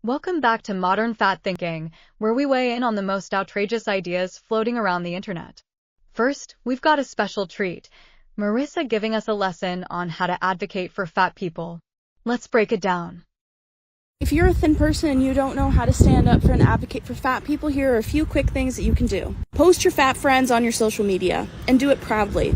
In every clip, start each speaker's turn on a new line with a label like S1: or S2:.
S1: Welcome back to Modern Fat Thinking, where we weigh in on the most outrageous ideas floating around the internet. First, we've got a special treat, Marissa giving us a lesson on how to advocate for fat people. Let's break it down.
S2: If you're a thin person and you don't know how to stand up for and advocate for fat people, here are a few quick things that you can do. Post your fat friends on your social media, and do it proudly.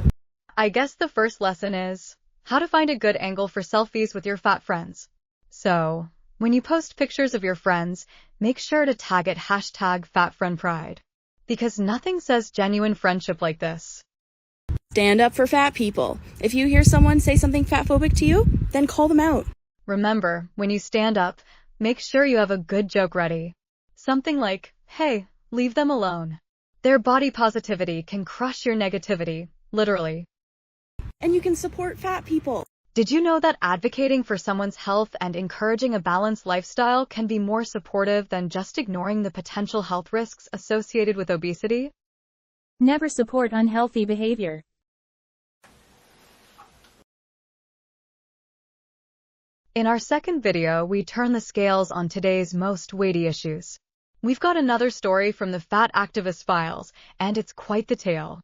S1: I guess the first lesson is how to find a good angle for selfies with your fat friends. So, when you post pictures of your friends, make sure to tag it #FatFriendPride. Because nothing says genuine friendship like this.
S2: Stand up for fat people. If you hear someone say something fatphobic to you, then call them out.
S1: Remember, when you stand up, make sure you have a good joke ready. Something like, hey, leave them alone. Their body positivity can crush your negativity, literally.
S2: And you can support fat people.
S1: Did you know that advocating for someone's health and encouraging a balanced lifestyle can be more supportive than just ignoring the potential health risks associated with obesity?
S3: Never support unhealthy behavior.
S1: In our second video, we turn the scales on today's most weighty issues. We've got another story from the Fat Activist Files, and it's quite the tale.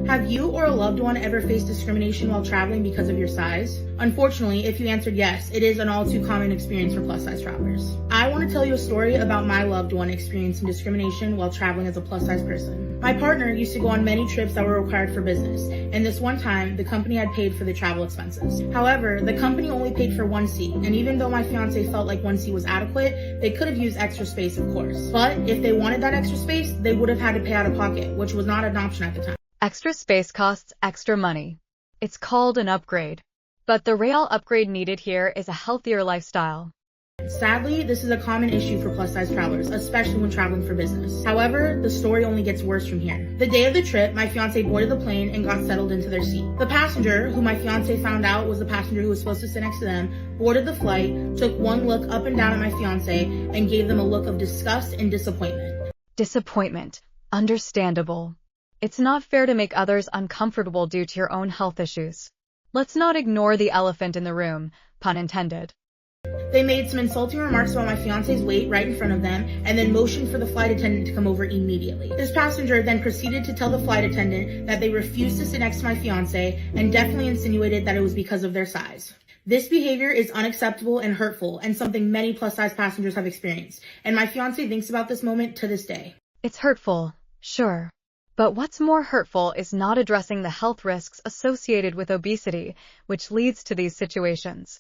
S4: Have you or a loved one ever faced discrimination while traveling because of your size? Unfortunately, if you answered yes, it is an all too common experience for plus size travelers. I want to tell you a story about my loved one experiencing discrimination while traveling as a plus size person. My partner used to go on many trips that were required for business, and this one time, the company had paid for the travel expenses. However, the company only paid for one seat, and even though my fiance felt like one seat was adequate, they could have used extra space, of course. But if they wanted that extra space, they would have had to pay out of pocket, which was not an option at the time.
S1: Extra space costs extra money. It's called an upgrade. But the real upgrade needed here is a healthier lifestyle.
S4: Sadly, this is a common issue for plus-size travelers, especially when traveling for business. However, the story only gets worse from here. The day of the trip, my fiance boarded the plane and got settled into their seat. The passenger, who my fiance found out was the passenger who was supposed to sit next to them, boarded the flight, took one look up and down at my fiance, and gave them a look of disgust and disappointment.
S1: Disappointment. Understandable. It's not fair to make others uncomfortable due to your own health issues. Let's not ignore the elephant in the room, pun intended.
S4: They made some insulting remarks about my fiance's weight right in front of them, and then motioned for the flight attendant to come over immediately. This passenger then proceeded to tell the flight attendant that they refused to sit next to my fiance, and definitely insinuated that it was because of their size. This behavior is unacceptable and hurtful, and something many plus-size passengers have experienced, and my fiance thinks about this moment to this day.
S1: It's hurtful, sure. But what's more hurtful is not addressing the health risks associated with obesity, which leads to these situations.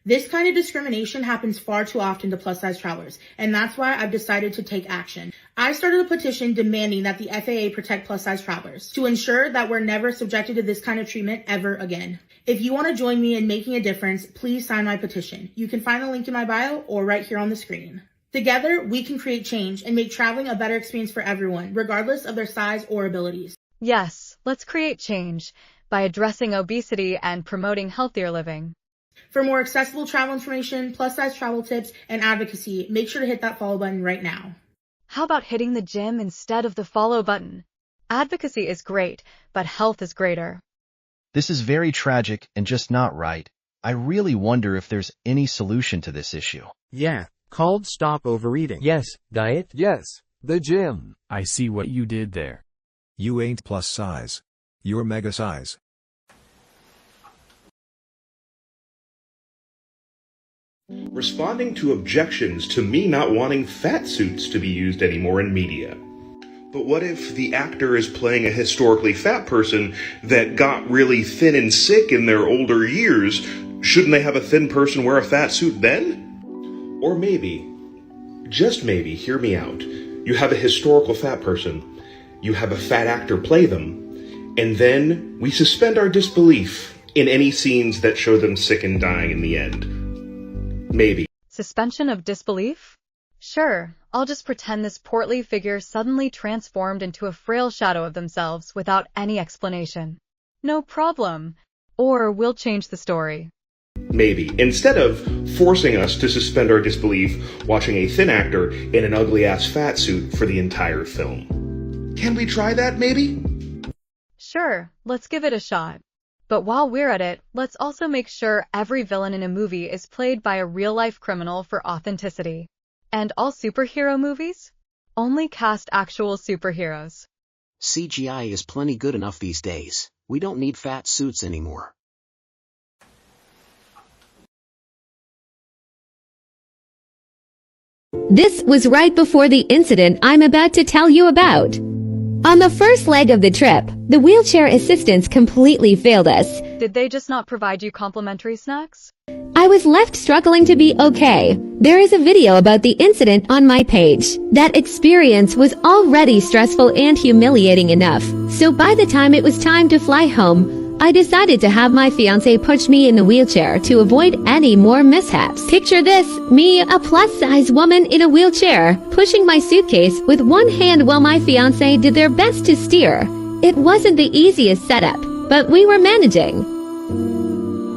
S4: This kind of discrimination happens far too often to plus-size travelers, and that's why I've decided to take action. I started a petition demanding that the FAA protect plus-size travelers to ensure that we're never subjected to this kind of treatment ever again. If you want to join me in making a difference, please sign my petition. You can find the link in my bio or right here on the screen. Together, we can create change and make traveling a better experience for everyone, regardless of their size or abilities.
S1: Yes, let's create change by addressing obesity and promoting healthier living.
S4: For more accessible travel information, plus-size travel tips, and advocacy, make sure to hit that follow button right now.
S1: How about hitting the gym instead of the follow button? Advocacy is great, but health is greater.
S5: This is very tragic and just not right. I really wonder if there's any solution to this issue.
S6: Yeah. Called stop overeating.
S7: Yes, diet.
S8: Yes, the gym.
S7: I see what you did there.
S9: You ain't plus size. You're mega size.
S10: Responding to objections to me not wanting fat suits to be used anymore in media. But what if the actor is playing a historically fat person that got really thin and sick in their older years? Shouldn't they have a thin person wear a fat suit then? Or maybe, just maybe, hear me out, you have a historical fat person, you have a fat actor play them, and then we suspend our disbelief in any scenes that show them sick and dying in the end. Maybe.
S1: Suspension of disbelief? Sure, I'll just pretend this portly figure suddenly transformed into a frail shadow of themselves without any explanation. No problem. Or we'll change the story.
S10: Maybe, instead of forcing us to suspend our disbelief watching a thin actor in an ugly-ass fat suit for the entire film. Can we try that, maybe?
S1: Sure, let's give it a shot. But while we're at it, let's also make sure every villain in a movie is played by a real-life criminal for authenticity. And all superhero movies? Only cast actual superheroes.
S8: CGI is plenty good enough these days. We don't need fat suits anymore.
S11: This was right before the incident I'm about to tell you about. On the first leg of the trip, the wheelchair assistants completely failed us.
S1: Did they just not provide you complimentary snacks?
S11: I was left struggling to be okay. There is a video about the incident on my page. That experience was already stressful and humiliating enough. So by the time it was time to fly home, I decided to have my fiance push me in the wheelchair to avoid any more mishaps. Picture this, me, a plus-size woman in a wheelchair, pushing my suitcase with one hand while my fiance did their best to steer. It wasn't the easiest setup, but we were managing.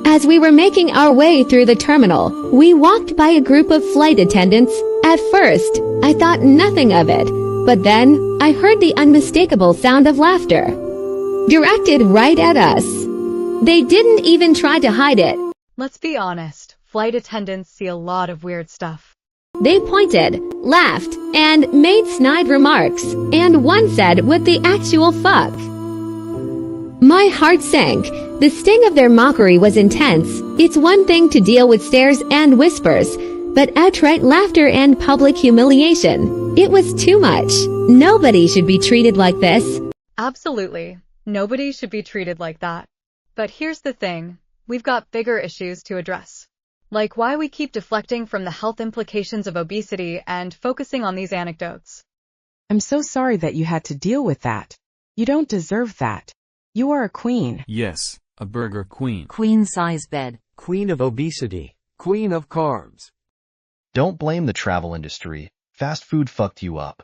S11: As we were making our way through the terminal, we walked by a group of flight attendants. At first, I thought nothing of it, but then I heard the unmistakable sound of laughter, directed right at us. They didn't even try to hide it.
S1: Let's be honest, flight attendants see a lot of weird stuff.
S11: They pointed, laughed, and made snide remarks, and one said, "What the actual fuck?" My heart sank. The sting of their mockery was intense. It's one thing to deal with stares and whispers, but outright laughter and public humiliation. It was too much. Nobody should be treated like this.
S1: Absolutely. Nobody should be treated like that. But here's the thing, we've got bigger issues to address. Like why we keep deflecting from the health implications of obesity and focusing on these anecdotes.
S12: I'm so sorry that you had to deal with that. You don't deserve that. You are a queen.
S7: Yes, a burger queen.
S13: Queen-size bed.
S6: Queen of obesity. Queen of carbs.
S5: Don't blame the travel industry. Fast food fucked you up.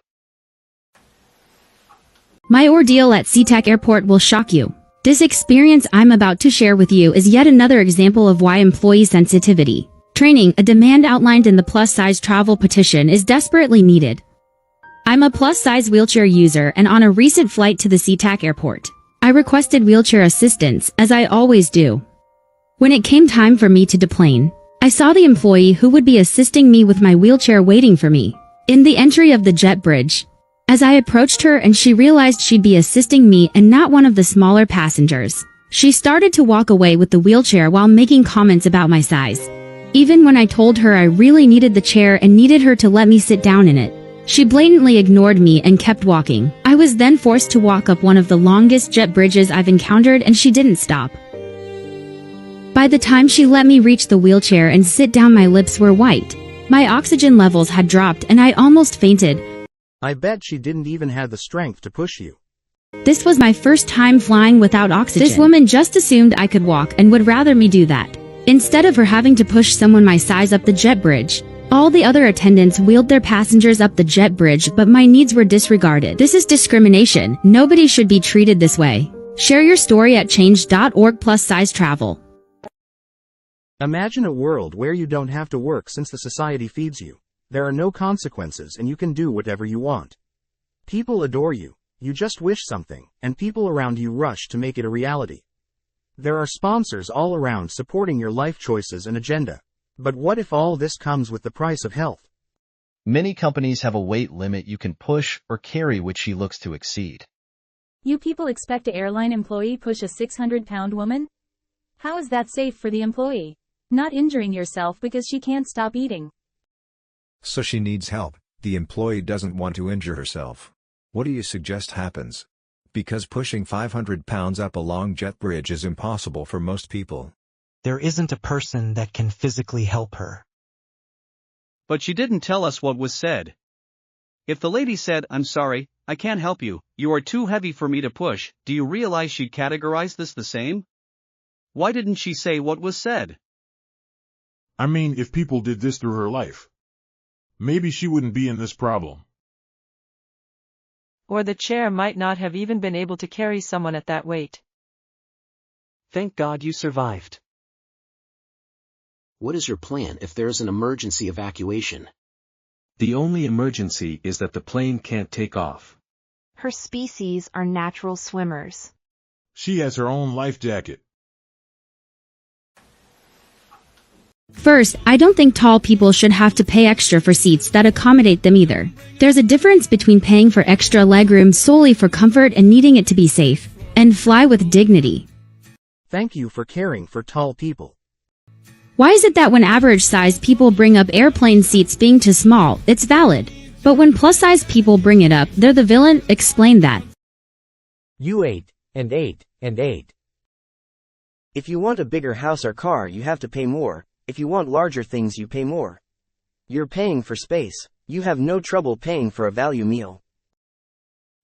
S14: My ordeal at SeaTac Airport will shock you. This experience I'm about to share with you is yet another example of why employee sensitivity training, a demand outlined in the plus-size travel petition, is desperately needed. I'm a plus-size wheelchair user, and on a recent flight to the SeaTac Airport, I requested wheelchair assistance, as I always do. When it came time for me to deplane, I saw the employee who would be assisting me with my wheelchair waiting for me in the entry of the jet bridge. As I approached her and she realized she'd be assisting me and not one of the smaller passengers, she started to walk away with the wheelchair while making comments about my size. Even when I told her I really needed the chair and needed her to let me sit down in it, she blatantly ignored me and kept walking. I was then forced to walk up one of the longest jet bridges I've encountered, and she didn't stop. By the time she let me reach the wheelchair and sit down, my lips were white. My oxygen levels had dropped and I almost fainted.
S6: I bet she didn't even have the strength to push you.
S14: This was my first time flying without oxygen. This woman just assumed I could walk and would rather me do that, instead of her having to push someone my size up the jet bridge. All the other attendants wheeled their passengers up the jet bridge, but my needs were disregarded. This is discrimination. Nobody should be treated this way. Share your story at change.org/size travel.
S6: Imagine a world where you don't have to work since the society feeds you. There are no consequences and you can do whatever you want. People adore you. You just wish something, and people around you rush to make it a reality. There are sponsors all around supporting your life choices and agenda. But what if all this comes with the price of health?
S5: Many companies have a weight limit you can push or carry which she looks to exceed.
S3: You people expect an airline employee push a 600-pound woman? How is that safe for the employee? Not injuring yourself because she can't stop eating.
S9: So she needs help. The employee doesn't want to injure herself. What do you suggest happens? Because pushing 500 pounds up a long jet bridge is impossible for most people.
S15: There isn't a person that can physically help her.
S16: But she didn't tell us what was said. If the lady said, "I'm sorry, I can't help you, you are too heavy for me to push," do you realize she'd categorize this the same? Why didn't she say what was said?
S17: I mean, if people did this through her life, maybe she wouldn't be in this problem.
S18: Or the chair might not have even been able to carry someone at that weight.
S15: Thank God you survived.
S8: What is your plan if there's an emergency evacuation?
S19: The only emergency is that the plane can't take off.
S20: Her species are natural swimmers.
S17: She has her own life jacket.
S14: First, I don't think tall people should have to pay extra for seats that accommodate them either. There's a difference between paying for extra legroom solely for comfort and needing it to be safe, and fly with dignity.
S6: Thank you for caring for tall people.
S14: Why is it that when average-sized people bring up airplane seats being too small, it's valid? But when plus-sized people bring it up, they're the villain? Explain that.
S13: You ate, and ate, and ate. If you want a bigger house or car, you have to pay more. If you want larger things, you pay more. You're paying for space. You have no trouble paying for a value meal.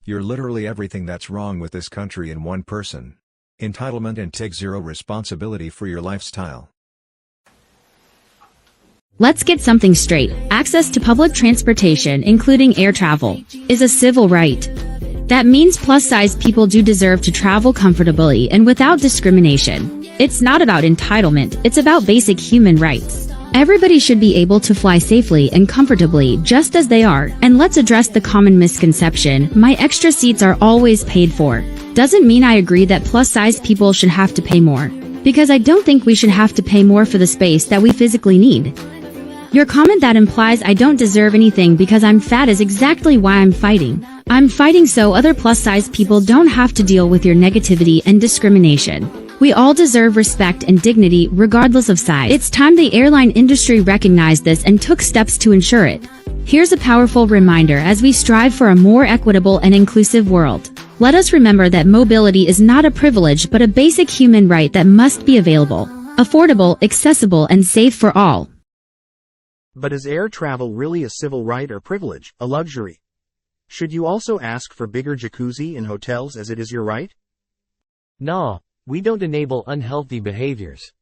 S9: You're literally everything that's wrong with this country in one person. Entitlement and take zero responsibility for your lifestyle.
S14: Let's get something straight. Access to public transportation, including air travel, is a civil right. That means plus-sized people do deserve to travel comfortably and without discrimination. It's not about entitlement, it's about basic human rights. Everybody should be able to fly safely and comfortably just as they are, and let's address the common misconception, my extra seats are always paid for. Doesn't mean I agree that plus-sized people should have to pay more, because I don't think we should have to pay more for the space that we physically need. Your comment that implies I don't deserve anything because I'm fat is exactly why I'm fighting. I'm fighting so other plus-sized people don't have to deal with your negativity and discrimination. We all deserve respect and dignity regardless of size. It's time the airline industry recognized this and took steps to ensure it. Here's a powerful reminder as we strive for a more equitable and inclusive world. Let us remember that mobility is not a privilege but a basic human right that must be available, affordable, accessible, and safe for all.
S6: But is air travel really a civil right or privilege, a luxury? Should you also ask for bigger jacuzzi in hotels as it is your right?
S13: No, we don't enable unhealthy behaviors.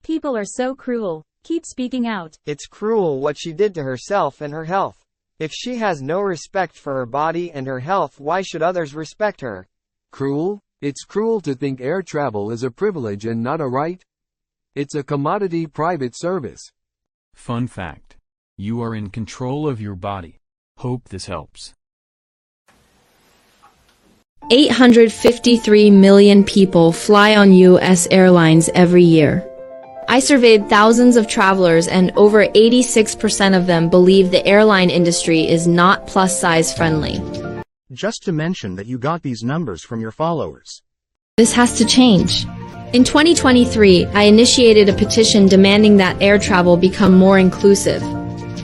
S3: People are so cruel. Keep speaking out.
S20: It's cruel what she did to herself and her health. If she has no respect for her body and her health, why should others respect her?
S21: Cruel? It's cruel to think air travel is a privilege and not a right. It's a commodity private service.
S7: Fun fact. You are in control of your body. Hope this helps.
S22: 853 million people fly on U.S. airlines every year. I surveyed thousands of travelers and over 86% of them believe the airline industry is not plus-size friendly.
S6: Just to mention that you got these numbers from your followers.
S22: This has to change. In 2023, I initiated a petition demanding that air travel become more inclusive.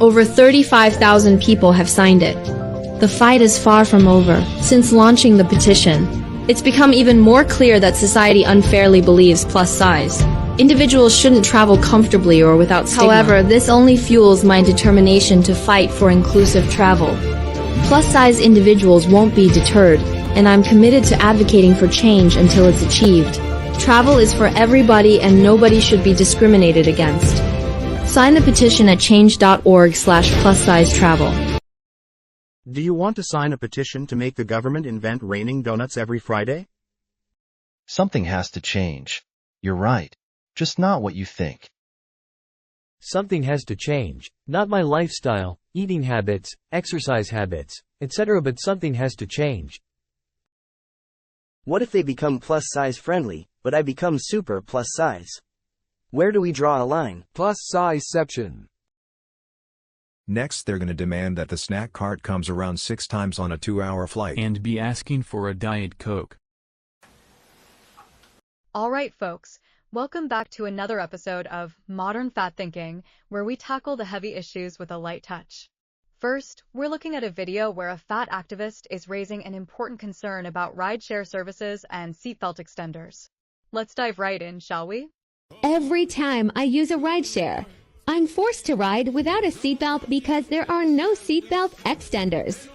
S22: Over 35,000 people have signed it. The fight is far from over. Since launching the petition, it's become even more clear that society unfairly believes plus size. Individuals shouldn't travel comfortably or without stigma. However, this only fuels my determination to fight for inclusive travel. Plus-size individuals won't be deterred, and I'm committed to advocating for change until it's achieved. Travel is for everybody and nobody should be discriminated against. Sign the petition at change.org/plus-size travel.
S6: Do you want to sign a petition to make the government invent raining donuts every Friday?
S5: Something has to change. You're right. Just not what you think.
S13: Something has to change. Not my lifestyle, eating habits, exercise habits, etc. But something has to change. What if they become plus-size friendly, but I become super plus-size? Where do we draw a line?
S21: Plus-sizeception.
S9: Next they're gonna demand that the snack cart comes around 6 times on a 2-hour flight.
S7: And be asking for a Diet Coke.
S1: Alright folks, welcome back to another episode of Modern Fat Thinking, where we tackle the heavy issues with a light touch. First, we're looking at a video where a fat activist is raising an important concern about rideshare services and seatbelt extenders. Let's dive right in, shall we?
S11: Every time I use a rideshare, I'm forced to ride without a seatbelt because there are no seatbelt extenders.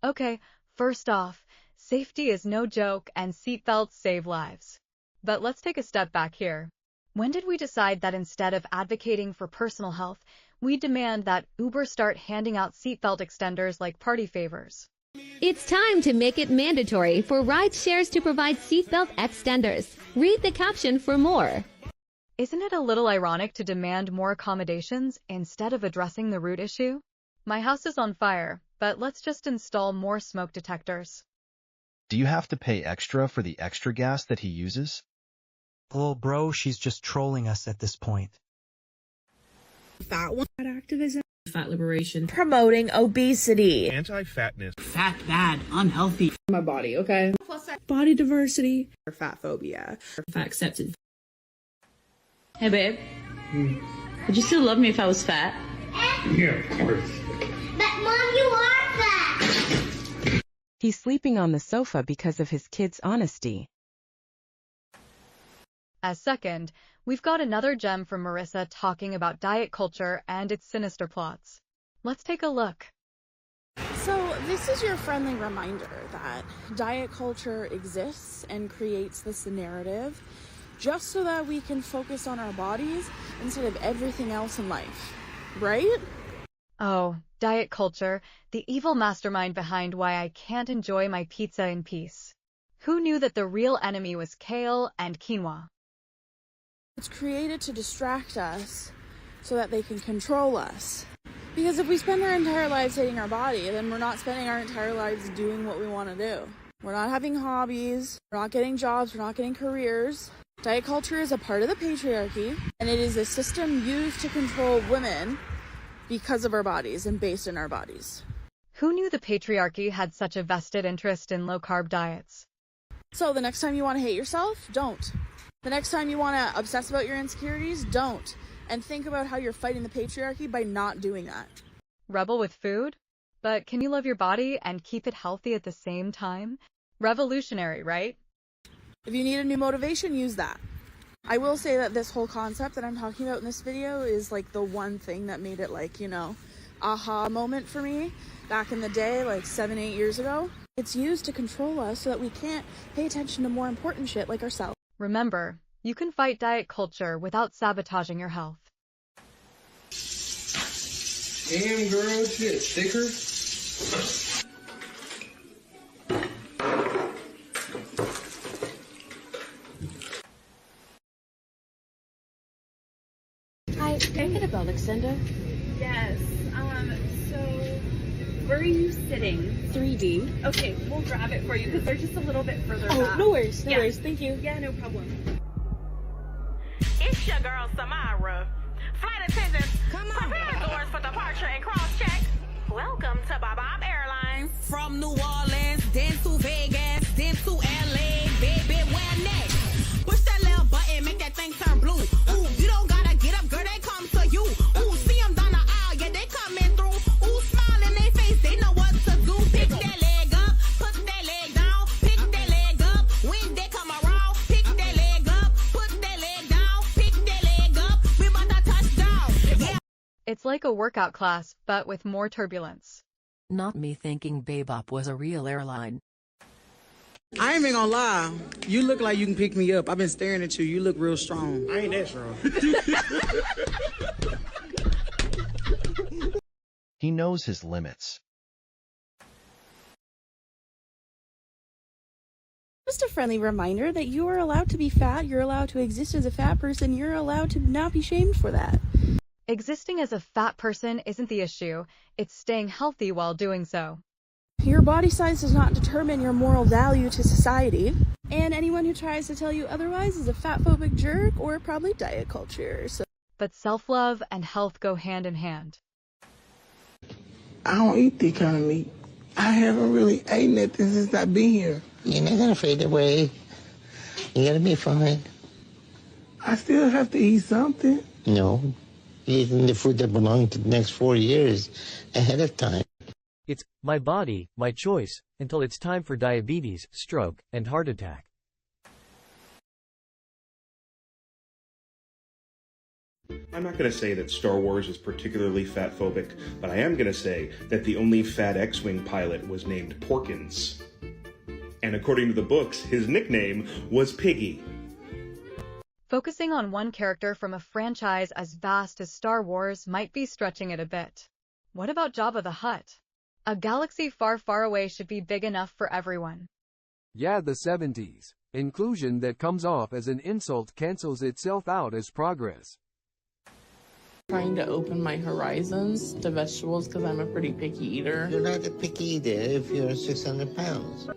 S1: Okay, first off, safety is no joke and seatbelts save lives. But let's take a step back here. When did we decide that instead of advocating for personal health, we demand that Uber start handing out seatbelt extenders like party favors?
S11: It's time to make it mandatory for rideshares to provide seatbelt extenders. Read the caption for more.
S1: Isn't it a little ironic to demand more accommodations instead of addressing the root issue? My house is on fire, but let's just install more smoke detectors.
S5: Do you have to pay extra for the extra gas that he uses?
S15: Oh, bro, she's just trolling us at this point.
S2: Fat one. Fat activism.
S4: Fat liberation.
S2: Promoting obesity.
S10: Anti-fatness.
S4: Fat, bad, unhealthy.
S2: My body, okay? Plus size. Body diversity. Or fat phobia.
S4: Fat accepted. Hey babe. Would you still love me if I was fat?
S10: Yeah, of course.
S2: But Mom, you are fat!
S12: He's sleeping on the sofa because of his kid's honesty.
S1: As second, we've got another gem from Marissa talking about diet culture and its sinister plots. Let's take a look.
S23: So this is your friendly reminder that diet culture exists and creates this narrative just so that we can focus on our bodies instead of everything else in life, right?
S1: Oh, diet culture, the evil mastermind behind why I can't enjoy my pizza in peace. Who knew that the real enemy was kale and quinoa?
S23: It's created to distract us so that they can control us. Because if we spend our entire lives hating our body, then we're not spending our entire lives doing what we want to do. We're not having hobbies, we're not getting jobs, we're not getting careers. Diet culture is a part of the patriarchy, and it is a system used to control women because of our bodies and based in our bodies.
S1: Who knew the patriarchy had such a vested interest in low-carb diets?
S23: So the next time you want to hate yourself, don't. The next time you want to obsess about your insecurities, don't. And think about how you're fighting the patriarchy by not doing that.
S1: Rebel with food? But can you love your body and keep it healthy at the same time? Revolutionary, right?
S23: If you need a new motivation, use that. I will say that this whole concept that I'm talking about in this video is like the one thing that made it like, aha moment for me back in the day, like 7-8 years ago. It's used to control us so that we can't pay attention to more important shit like ourselves.
S1: Remember, you can fight diet culture without sabotaging your health.
S24: Damn girl, shit, thicker.
S25: Hi, can I get a belt extender?
S26: Yes. So where are you sitting?
S25: 3D.
S26: Okay, we'll grab it for you because they're just a little bit further back.
S25: No worries, no worries. Thank you.
S26: Yeah, no problem.
S27: It's your girl Samara. Flight attendants, prepare the doors for departure and cross-check. Welcome to Bob Airlines.
S28: From New Orleans, then to Vegas, then to LA, baby, where next? Push that little button, make that thing turn blue. Ooh, you don't gotta get up, girl, they come to you. Ooh, see them down the aisle, yeah, they coming through. Ooh, smile in their face, they know what to do. Pick that leg up, put that leg down, pick that leg up. When they come around, pick that leg up, put that leg down, pick that leg up. We about to touch down. Yeah.
S1: It's like a workout class, but with more turbulence.
S29: Not me thinking Bebop was a real airline.
S30: I ain't even gonna lie. You look like you can pick me up. I've been staring at you. You look real strong.
S24: I ain't that strong.
S5: He knows his limits.
S23: Just a friendly reminder that you are allowed to be fat, you're allowed to exist as a fat person, you're allowed to not be shamed for that.
S1: Existing as a fat person isn't the issue, it's staying healthy while doing so.
S23: Your body size does not determine your moral value to society, and anyone who tries to tell you otherwise is a fat-phobic jerk or probably diet culture.
S1: But self-love and health go hand in hand.
S30: I don't eat that kind of meat. I haven't really eaten nothing since I've been here.
S31: You're not gonna fade away. You're gonna be fine.
S30: I still have to eat something.
S31: No. You're eating the food that belongs to the next 4 years ahead of time.
S13: It's my body, my choice, until it's time for diabetes, stroke, and heart attack.
S10: I'm not going to say that Star Wars is particularly fat-phobic, but I am going to say that the only fat X-Wing pilot was named Porkins. And according to the books, his nickname was Piggy.
S1: Focusing on one character from a franchise as vast as Star Wars might be stretching it a bit. What about Jabba the Hutt? A galaxy far, far away should be big enough for everyone.
S21: Yeah, the 70s. Inclusion that comes off as an insult cancels itself out as progress.
S32: Trying to open my horizons to vegetables because I'm a pretty picky eater.
S31: You're not a picky eater if you're 600 pounds.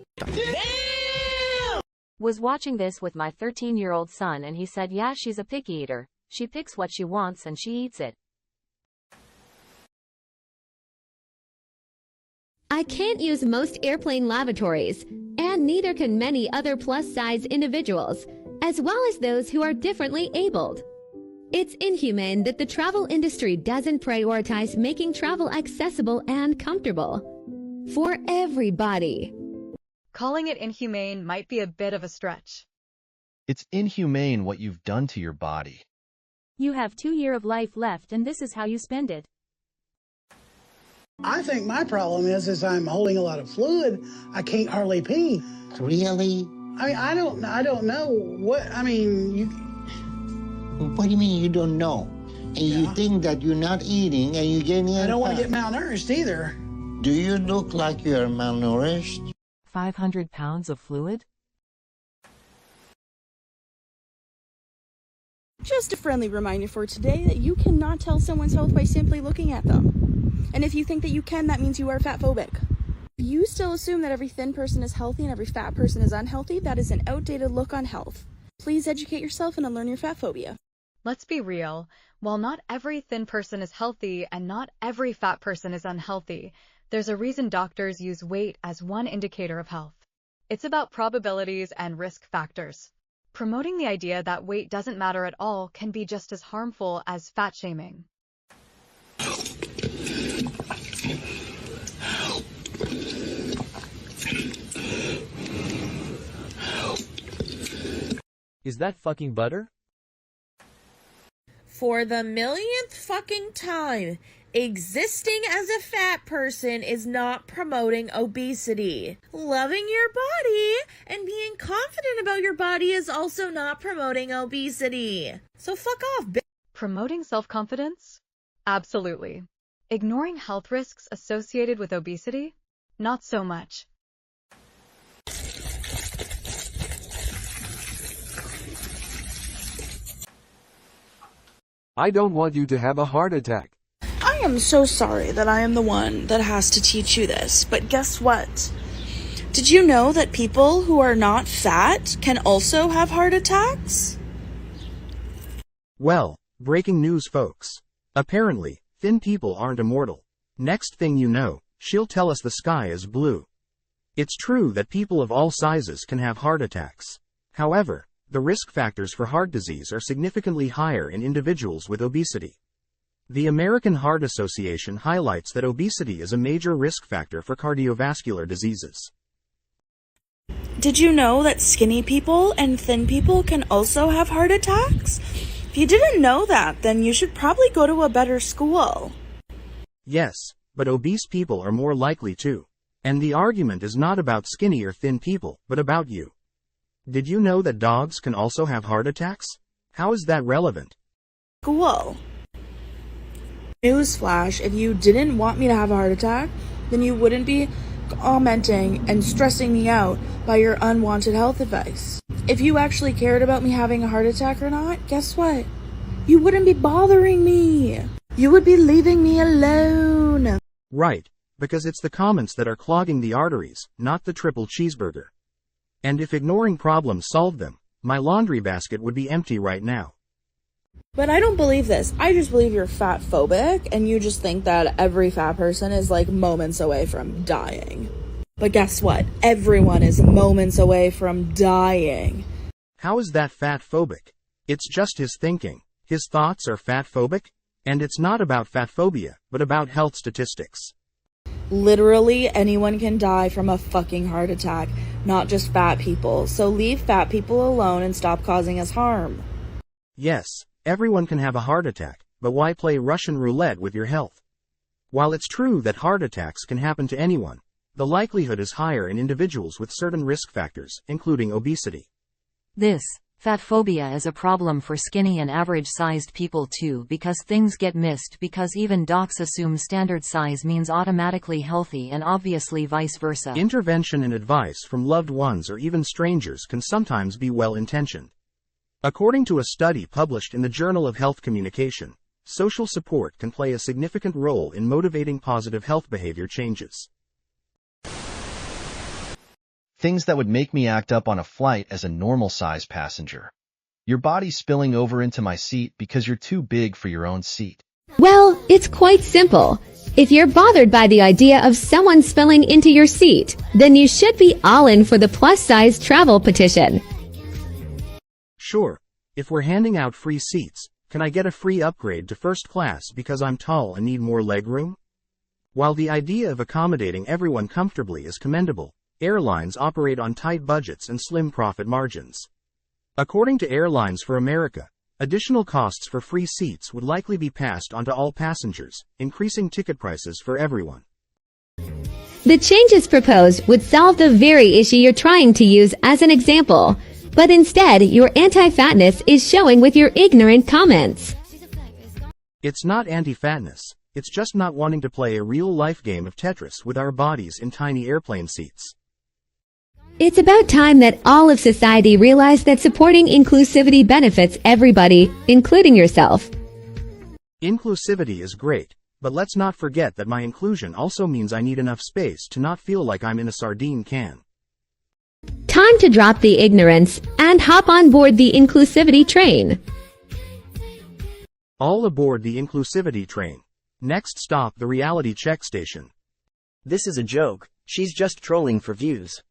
S33: Was watching this with my 13-year-old son and he said, yeah, she's a picky eater. She picks what she wants and she eats it.
S11: I can't use most airplane lavatories, and neither can many other plus-size individuals, as well as those who are differently abled. It's inhumane that the travel industry doesn't prioritize making travel accessible and comfortable for everybody.
S1: Calling it inhumane might be a bit of a stretch.
S5: It's inhumane what you've done to your body.
S3: You have 2 years of life left and this is how you spend it.
S30: I think my problem is I'm holding a lot of fluid. I can't hardly pee.
S31: Really?
S30: I mean, I don't know what, I mean, you...
S31: What do you mean you don't know? And you think that you're not eating and you're getting...
S30: I don't want to get malnourished either.
S31: Do you look like you're malnourished?
S29: 500 pounds of fluid?
S23: Just a friendly reminder for today that you cannot tell someone's health by simply looking at them. And if you think that you can, that means you are fatphobic. If you still assume that every thin person is healthy and every fat person is unhealthy, that is an outdated look on health. Please educate yourself and unlearn your fat phobia.
S1: Let's be real. While not every thin person is healthy and not every fat person is unhealthy, there's a reason doctors use weight as one indicator of health. It's about probabilities and risk factors. Promoting the idea that weight doesn't matter at all can be just as harmful as fat shaming.
S13: Is that fucking butter?
S6: For the millionth fucking time, existing as a fat person is not promoting obesity. Loving your body and being confident about your body is also not promoting obesity. So fuck off, bitch.
S1: Promoting self-confidence? Absolutely. Ignoring health risks associated with obesity? Not so much.
S21: I don't want you to have a heart attack.
S23: I am so sorry that I am the one that has to teach you this, but guess what? Did you know that people who are not fat can also have heart attacks?
S7: Well, breaking news, folks. Apparently, thin people aren't immortal. Next thing you know, she'll tell us the sky is blue. It's true that people of all sizes can have heart attacks. However, the risk factors for heart disease are significantly higher in individuals with obesity. The American Heart Association highlights that obesity is a major risk factor for cardiovascular diseases.
S23: Did you know that skinny people and thin people can also have heart attacks? If you didn't know that, then you should probably go to a better school.
S7: Yes, but obese people are more likely to. And the argument is not about skinny or thin people, but about you. Did you know that dogs can also have heart attacks? How is that relevant?
S23: School. Newsflash, if you didn't want me to have a heart attack, then you wouldn't be commenting and stressing me out by your unwanted health advice. If you actually cared about me having a heart attack or not, guess what? You wouldn't be bothering me. You would be leaving me alone.
S7: Right, because it's the comments that are clogging the arteries, not the triple cheeseburger. And if ignoring problems solved them, my laundry basket would be empty right now.
S23: But I don't believe this. I just believe you're fat phobic and you just think that every fat person is like moments away from dying. But guess what? Everyone is moments away from dying.
S7: How is that fat phobic? It's just his thinking. His thoughts are fat phobic? And it's not about fat phobia, but about health statistics.
S23: Literally anyone can die from a fucking heart attack, not just fat people. So leave fat people alone and stop causing us harm.
S7: Yes, everyone can have a heart attack, but why play Russian roulette with your health? While it's true that heart attacks can happen to anyone, the likelihood is higher in individuals with certain risk factors, including obesity.
S29: This fat phobia is a problem for skinny and average-sized people too, because things get missed because even docs assume standard size means automatically healthy and obviously vice versa.
S7: Intervention and advice from loved ones or even strangers can sometimes be well-intentioned. According to a study published in the Journal of Health Communication, social support can play a significant role in motivating positive health behavior changes.
S5: Things that would make me act up on a flight as a normal-sized passenger. Your body spilling over into my seat because you're too big for your own seat.
S11: Well, it's quite simple. If you're bothered by the idea of someone spilling into your seat, then you should be all in for the plus-size travel petition.
S7: Sure. If we're handing out free seats, can I get a free upgrade to first class because I'm tall and need more legroom? While the idea of accommodating everyone comfortably is commendable, airlines operate on tight budgets and slim profit margins. According to Airlines for America, additional costs for free seats would likely be passed on to all passengers, increasing ticket prices for everyone.
S11: The changes proposed would solve the very issue you're trying to use as an example, but instead your anti-fatness is showing with your ignorant comments.
S7: It's not anti-fatness, it's just not wanting to play a real-life game of Tetris with our bodies in tiny airplane seats.
S11: It's about time that all of society realized that supporting inclusivity benefits everybody, including yourself.
S7: Inclusivity is great, but let's not forget that my inclusion also means I need enough space to not feel like I'm in a sardine can.
S11: Time to drop the ignorance and hop on board the inclusivity train.
S7: All aboard the inclusivity train. Next stop, the reality check station.
S2: This is a joke. She's just trolling for views.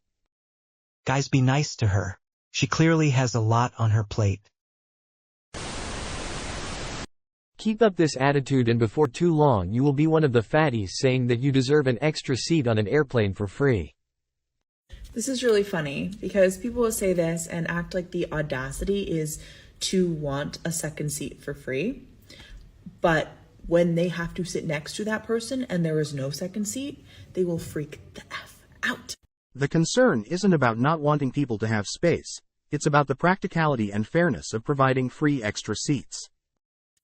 S4: Guys, be nice to her. She clearly has a lot on her plate.
S13: Keep up this attitude and before too long you will be one of the fatties saying that you deserve an extra seat on an airplane for free.
S6: This is really funny because people will say this and act like the audacity is to want a second seat for free. But when they have to sit next to that person and there is no second seat, they will freak the F out.
S7: The concern isn't about not wanting people to have space. It's about the practicality and fairness of providing free extra seats.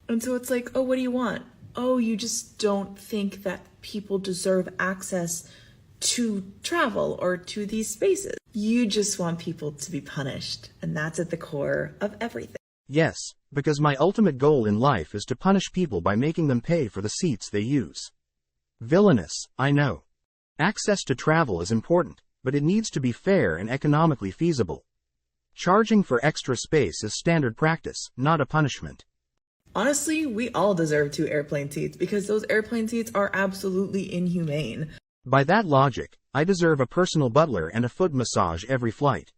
S6: And so it's like, oh, what do you want? Oh, you just don't think that people deserve access to travel or to these spaces. You just want people to be punished. And that's at the core of everything.
S7: Yes, because my ultimate goal in life is to punish people by making them pay for the seats they use. Villainous, I know. Access to travel is important, but it needs to be fair and economically feasible. Charging for extra space is standard practice, not a punishment.
S6: Honestly, we all deserve 2 airplane seats because those airplane seats are absolutely inhumane.
S7: By that logic, I deserve a personal butler and a foot massage every flight.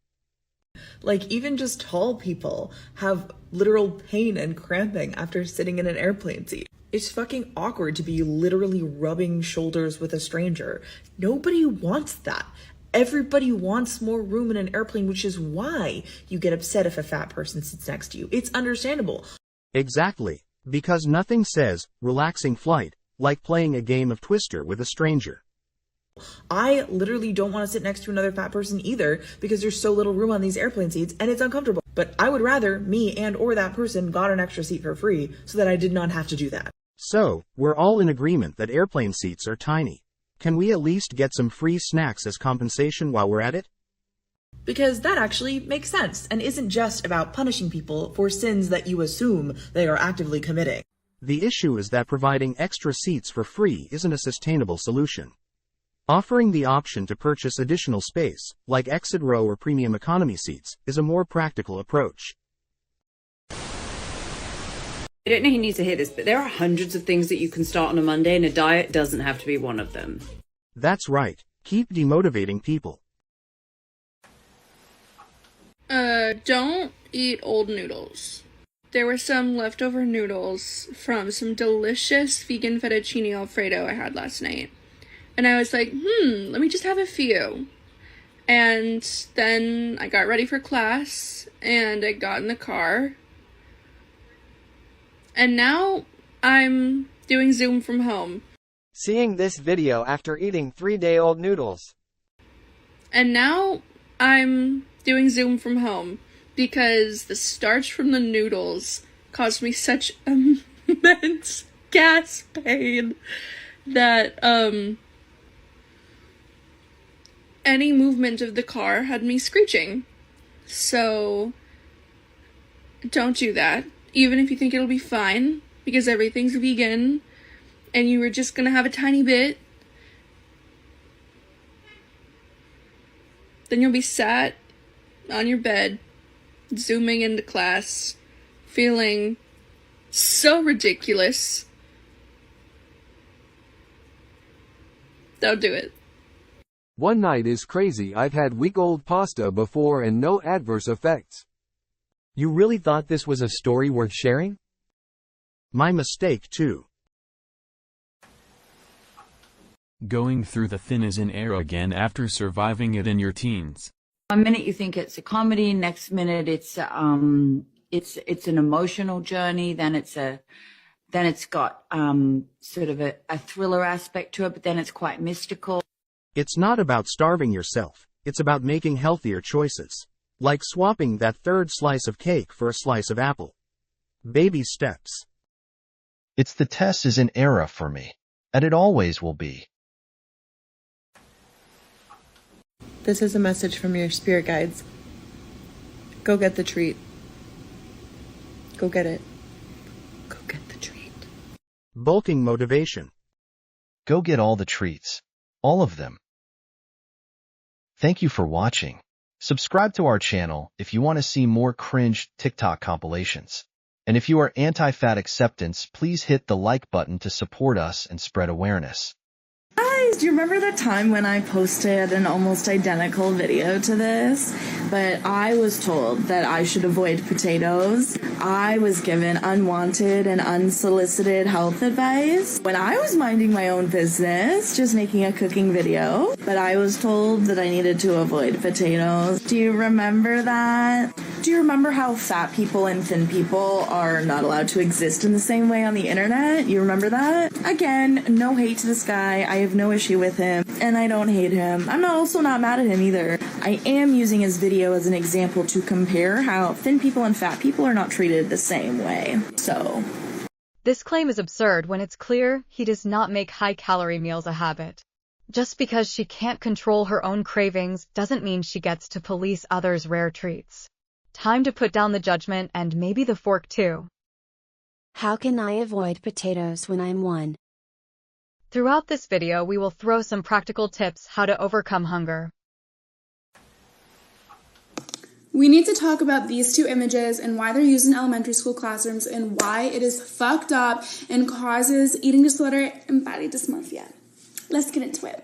S6: Like, even just tall people have literal pain and cramping after sitting in an airplane seat. It's fucking awkward to be literally rubbing shoulders with a stranger. Nobody wants that. Everybody wants more room in an airplane, which is why you get upset if a fat person sits next to you. It's understandable.
S7: Exactly. Because nothing says, relaxing flight, like playing a game of Twister with a stranger.
S6: I literally don't want to sit next to another fat person either because there's so little room on these airplane seats and it's uncomfortable. But I would rather me and or that person got an extra seat for free so that I did not have to do that.
S7: So, we're all in agreement that airplane seats are tiny. Can we at least get some free snacks as compensation while we're at it?
S6: Because that actually makes sense and isn't just about punishing people for sins that you assume they are actively committing.
S7: The issue is that providing extra seats for free isn't a sustainable solution. Offering the option to purchase additional space, like exit row or premium economy seats, is a more practical approach.
S8: I don't know who needs to hear this, but there are hundreds of things that you can start on a Monday, and a diet doesn't have to be one of them.
S7: That's right. Keep demotivating people.
S23: Don't eat old noodles. There were some leftover noodles from some delicious vegan fettuccine alfredo I had last night. And I was like, let me just have a few. And then I got ready for class, and I got in the car. And now I'm doing Zoom from home.
S13: Seeing this video after eating 3-day-old noodles.
S23: And now I'm doing Zoom from home because the starch from the noodles caused me such immense gas pain that any movement of the car had me screeching. So don't do that. Even if you think it'll be fine, because everything's vegan, and you were just gonna have a tiny bit, then you'll be sat on your bed, zooming into class, feeling so ridiculous,
S9: Don't do it.
S21: One night is crazy. I've had week-old pasta before and no adverse effects.
S13: You really thought this was a story worth sharing?
S7: My mistake too.
S12: Going through the thin is an era again after surviving it in your teens.
S14: One minute you think it's a comedy, next minute it's an emotional journey, then it's got sort of a thriller aspect to it, but then it's quite mystical.
S7: It's not about starving yourself, it's about making healthier choices. Like swapping that third slice of cake for a slice of apple. Baby steps.
S5: It's the test is an era for me, and it always will be.
S15: This is a message from your spirit guides. Go get the treat. Go get it. Go get the treat.
S7: Bulking motivation.
S5: Go get all the treats. All of them. Thank you for watching. Subscribe to our channel if you want to see more cringe TikTok compilations. And if you are anti-fat acceptance, please hit the like button to support us and spread awareness.
S23: Guys, do you remember the time when I posted an almost identical video to this? But I was told that I should avoid potatoes. I was given unwanted and unsolicited health advice when I was minding my own business, just making a cooking video. But I was told that I needed to avoid potatoes. Do you remember that? Do you remember how fat people and thin people are not allowed to exist in the same way on the internet? You remember that? Again, no hate to this guy. I have no issue with him, and I don't hate him. I'm also not mad at him either. I am using his video as an example to compare how thin people and fat people are not treated the same way. So,
S1: this claim is absurd when it's clear he does not make high-calorie meals a habit. Just because she can't control her own cravings doesn't mean she gets to police others' rare treats. Time to put down the judgment and maybe the fork too.
S16: How can I avoid potatoes when I'm 1?
S1: Throughout this video, we will throw some practical tips how to overcome hunger.
S17: We need to talk about these two images and why they're used in elementary school classrooms and why it is fucked up and causes eating disorder and body dysmorphia. Let's get into it.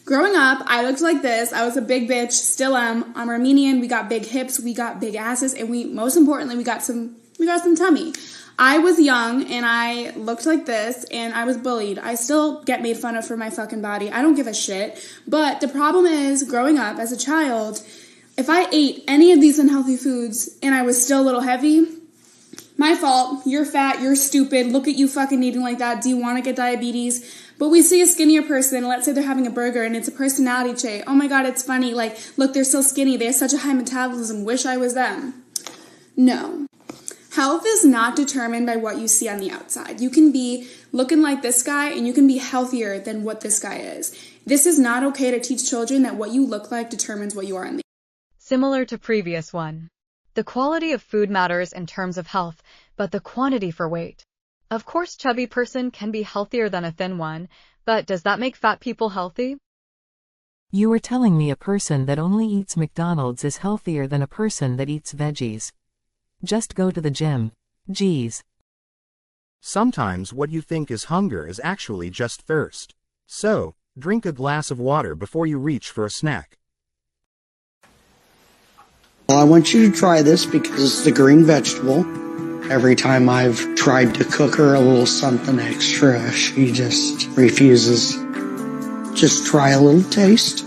S17: Growing up, I looked like this. I was a big bitch, still am. I'm Armenian. We got big hips, we got big asses, and most importantly, we got some tummy. I was young and I looked like this and I was bullied. I still get made fun of for my fucking body. I don't give a shit. But the problem is, growing up as a child, if I ate any of these unhealthy foods and I was still a little heavy, my fault. You're fat, you're stupid. Look at you fucking eating like that. Do you want to get diabetes? But we see a skinnier person, let's say they're having a burger and it's a personality trait. Oh my God, it's funny. Like, look, they're so skinny. They have such a high metabolism. Wish I was them. No. Health is not determined by what you see on the outside. You can be looking like this guy and you can be healthier than what this guy is. This is not okay to teach children that what you look like determines what you are in the
S1: Similar to previous one. The quality of food matters in terms of health, but the quantity for weight. Of course, chubby person can be healthier than a thin one, but does that make fat people healthy?
S29: You were telling me a person that only eats McDonald's is healthier than a person that eats veggies. Just go to the gym. Geez.
S7: Sometimes what you think is hunger is actually just thirst. So, drink a glass of water before you reach for a snack.
S18: Well, I want you to try this because it's a green vegetable. Every time I've tried to cook her a little something extra, she just refuses. Just try a little taste.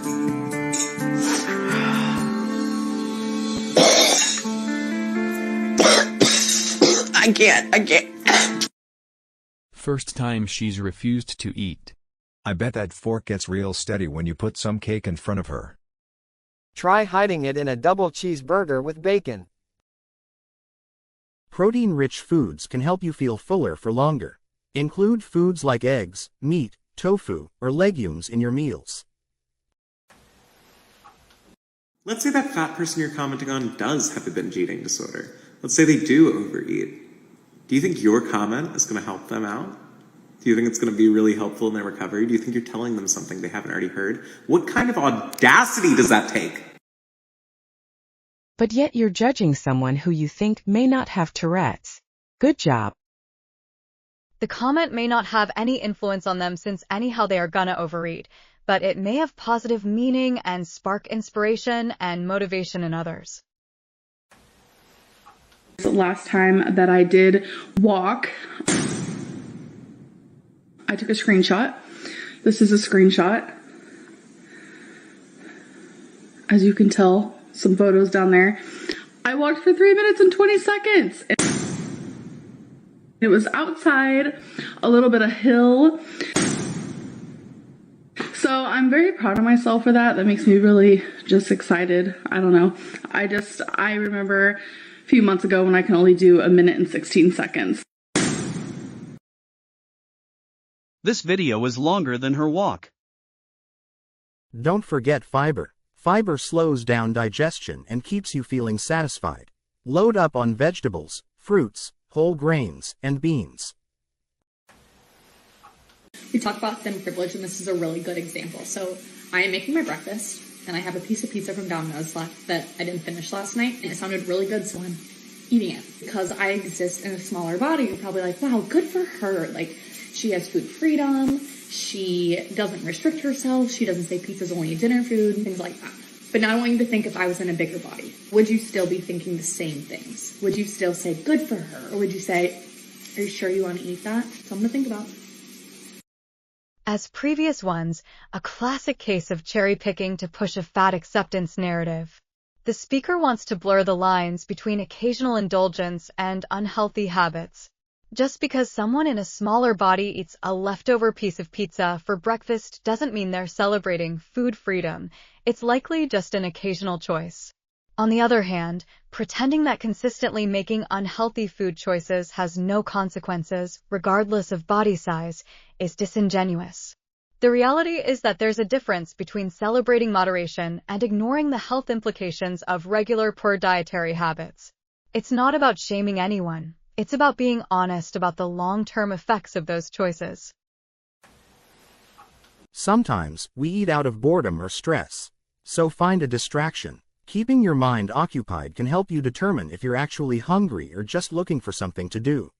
S18: I can't.
S12: First time she's refused to eat.
S19: I bet that fork gets real steady when you put some cake in front of her.
S20: Try hiding it in a double cheeseburger with bacon.
S7: Protein-rich foods can help you feel fuller for longer. Include foods like eggs, meat, tofu, or legumes in your meals.
S22: Let's say that fat person you're commenting on does have a binge eating disorder. Let's say they do overeat. Do you think your comment is going to help them out? Do you think it's going to be really helpful in their recovery? Do you think you're telling them something they haven't already heard? What kind of audacity does that take?
S25: But yet you're judging someone who you think may not have Tourette's. Good job.
S1: The comment may not have any influence on them since anyhow they are gonna overeat, but it may have positive meaning and spark inspiration and motivation in others.
S2: Last time that I did walk, I took a screenshot. This is a screenshot. As you can tell, some photos down there. I walked for 3 minutes and 20 seconds. It was outside, a little bit of hill. So I'm very proud of myself for that. That makes me really just excited. I don't know. I remember a few months ago when I can only do 1 minute and 16 seconds.
S3: This video is longer than her walk.
S7: Don't forget fiber. Fiber slows down digestion and keeps you feeling satisfied. Load up on vegetables, fruits, whole grains, and beans.
S9: We talk about thin privilege, and this is a really good example. So I am making my breakfast, and I have a piece of pizza from Domino's left that I didn't finish last night, and it sounded really good, so I'm eating it. Because I exist in a smaller body, you're probably like, wow, good for her. Like, she has food freedom, she doesn't restrict herself, she doesn't say pizza's only dinner food, things like that. But now I want you to think, if I was in a bigger body, would you still be thinking the same things? Would you still say, good for her? Or would you say, are you sure you want to eat that? Something to think about.
S1: As previous ones, a classic case of cherry-picking to push a fat acceptance narrative. The speaker wants to blur the lines between occasional indulgence and unhealthy habits. Just because someone in a smaller body eats a leftover piece of pizza for breakfast doesn't mean they're celebrating food freedom. It's likely just an occasional choice. On the other hand, pretending that consistently making unhealthy food choices has no consequences, regardless of body size, is disingenuous. The reality is that there's a difference between celebrating moderation and ignoring the health implications of regular poor dietary habits. It's not about shaming anyone. It's about being honest about the long-term effects of those choices.
S7: Sometimes, we eat out of boredom or stress. So find a distraction. Keeping your mind occupied can help you determine if you're actually hungry or just looking for something to do.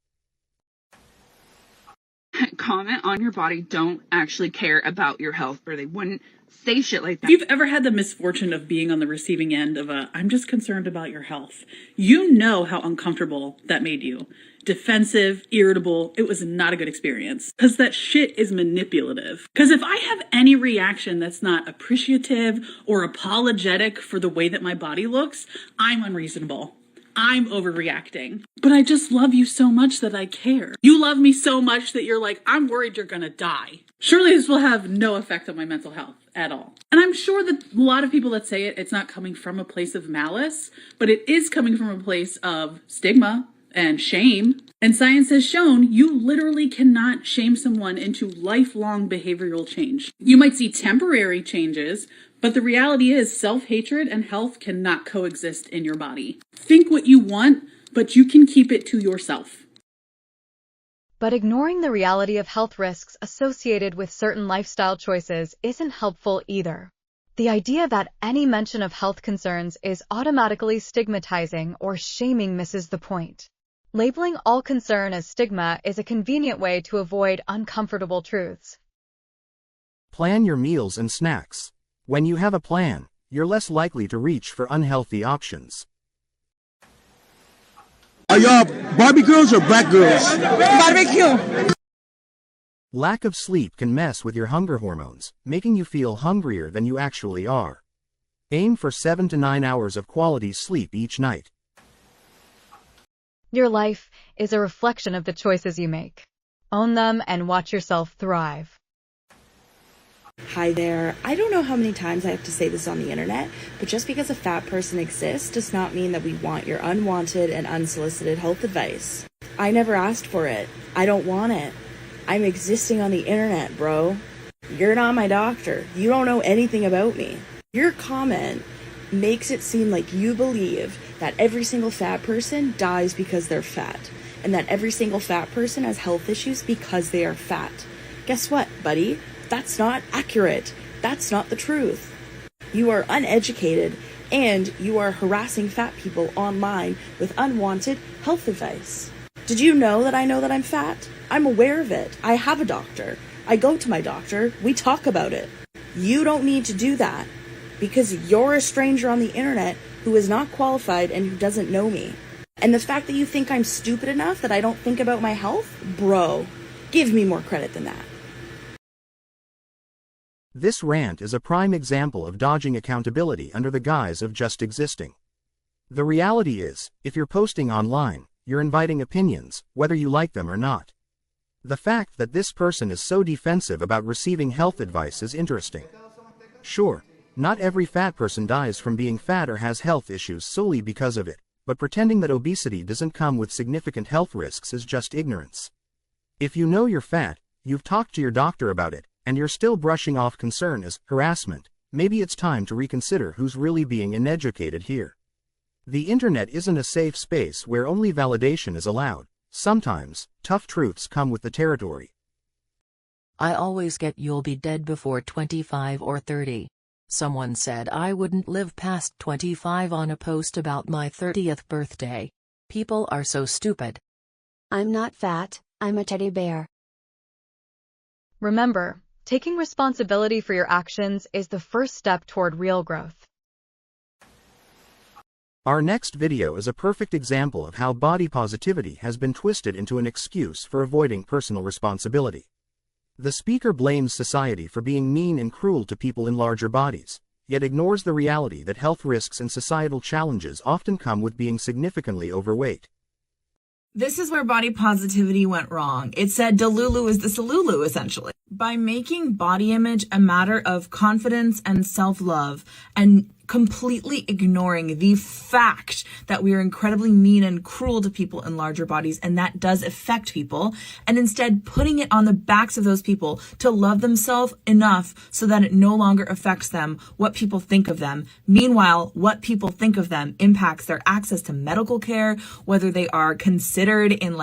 S10: Comment on your body don't actually care about your health, or they wouldn't say shit like that. If you've ever had the misfortune of being on the receiving end of a, I'm just concerned about your health, you know how uncomfortable that made you. Defensive, irritable, it was not a good experience. Because that shit is manipulative. Because if I have any reaction that's not appreciative or apologetic for the way that my body looks, I'm unreasonable. I'm overreacting. But I just love you so much that I care. You love me so much that you're like, I'm worried you're gonna die. Surely this will have no effect on my mental health at all. And I'm sure that a lot of people that say it, it's not coming from a place of malice, but it is coming from a place of stigma and shame. And science has shown you literally cannot shame someone into lifelong behavioral change. You might see temporary changes, but the reality is self-hatred and health cannot coexist in your body. Think what you want, but you can keep it to yourself.
S1: But ignoring the reality of health risks associated with certain lifestyle choices isn't helpful either. The idea that any mention of health concerns is automatically stigmatizing or shaming misses the point. Labeling all concern as stigma is a convenient way to avoid uncomfortable truths.
S7: Plan your meals and snacks. When you have a plan, you're less likely to reach for unhealthy options.
S11: Are y'all Barbie girls or black girls? Barbecue.
S7: Lack of sleep can mess with your hunger hormones, making you feel hungrier than you actually are. Aim for 7 to 9 hours of quality sleep each night.
S1: Your life is a reflection of the choices you make. Own them and watch yourself thrive.
S24: Hi there. I don't know how many times I have to say this on the internet, but just because a fat person exists does not mean that we want your unwanted and unsolicited health advice. I never asked for it. I don't want it. I'm existing on the internet, bro. You're not my doctor. You don't know anything about me. Your comment makes it seem like you believe that every single fat person dies because they're fat, and that every single fat person has health issues because they are fat. Guess what, buddy? That's not accurate. That's not the truth. You are uneducated, and you are harassing fat people online with unwanted health advice. Did you know that I'm fat? I'm aware of it. I have a doctor. I go to my doctor. We talk about it. You don't need to do that because you're a stranger on the internet who is not qualified and who doesn't know me. And the fact that you think I'm stupid enough that I don't think about my health, bro, give me more credit than that.
S7: This rant is a prime example of dodging accountability under the guise of just existing. The reality is, if you're posting online, you're inviting opinions, whether you like them or not. The fact that this person is so defensive about receiving health advice is interesting. Sure, not every fat person dies from being fat or has health issues solely because of it, but pretending that obesity doesn't come with significant health risks is just ignorance. If you know you're fat, you've talked to your doctor about it, and you're still brushing off concern as harassment, maybe it's time to reconsider who's really being uneducated here. The internet isn't a safe space where only validation is allowed. Sometimes, tough truths come with the territory.
S4: I always get you'll be dead before 25 or 30. Someone said I wouldn't live past 25 on a post about my 30th birthday. People are so stupid.
S16: I'm not fat, I'm a teddy bear.
S1: Remember, taking responsibility for your actions is the first step toward real growth.
S7: Our next video is a perfect example of how body positivity has been twisted into an excuse for avoiding personal responsibility. The speaker blames society for being mean and cruel to people in larger bodies, yet ignores the reality that health risks and societal challenges often come with being significantly overweight.
S6: This is where body positivity went wrong. It said Delulu is the Salulu, essentially. By making body image a matter of confidence and self-love, and completely ignoring the fact that we are incredibly mean and cruel to people in larger bodies, and that does affect people, and instead putting it on the backs of those people to love themselves enough so that it no longer affects them, what people think of them. Meanwhile, what people think of them impacts their access to medical care, whether they are considered in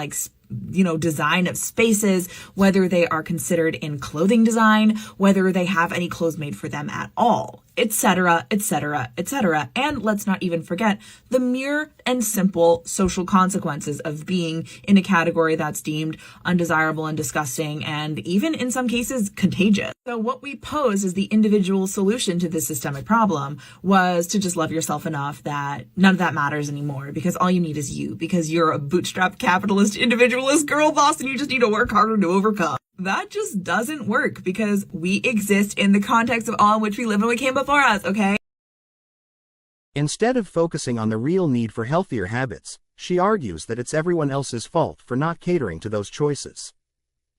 S6: design of spaces, whether they are considered in clothing design, whether they have any clothes made for them at all, etc., etc., etc. And let's not even forget the mere and simple social consequences of being in a category that's deemed undesirable and disgusting, and even in some cases contagious. So what we pose as the individual solution to this systemic problem was to just love yourself enough that none of that matters anymore, because all you need is you, because you're a bootstrapped capitalist individualist girl boss and you just need to work harder to overcome. That just doesn't work, because we exist in the context of all in which we live and what came before us, okay?
S7: Instead of focusing on the real need for healthier habits, she argues that it's everyone else's fault for not catering to those choices.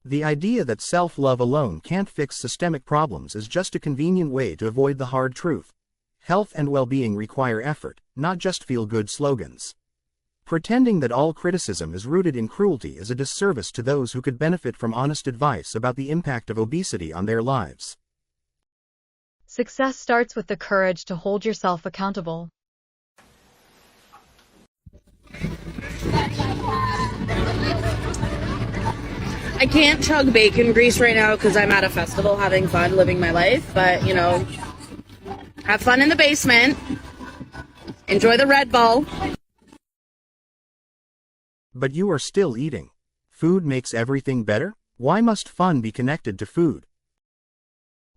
S7: The idea that self-love alone can't fix systemic problems is just a convenient way to avoid the hard truth. Health and well-being require effort, not just feel-good slogans. Pretending that all criticism is rooted in cruelty is a disservice to those who could benefit from honest advice about the impact of obesity on their lives.
S1: Success starts with the courage to hold yourself accountable.
S24: I can't chug bacon grease right now because I'm at a festival having fun living my life, but have fun in the basement. Enjoy the Red Bull.
S7: But you are still eating. Food makes everything better? Why must fun be connected to food?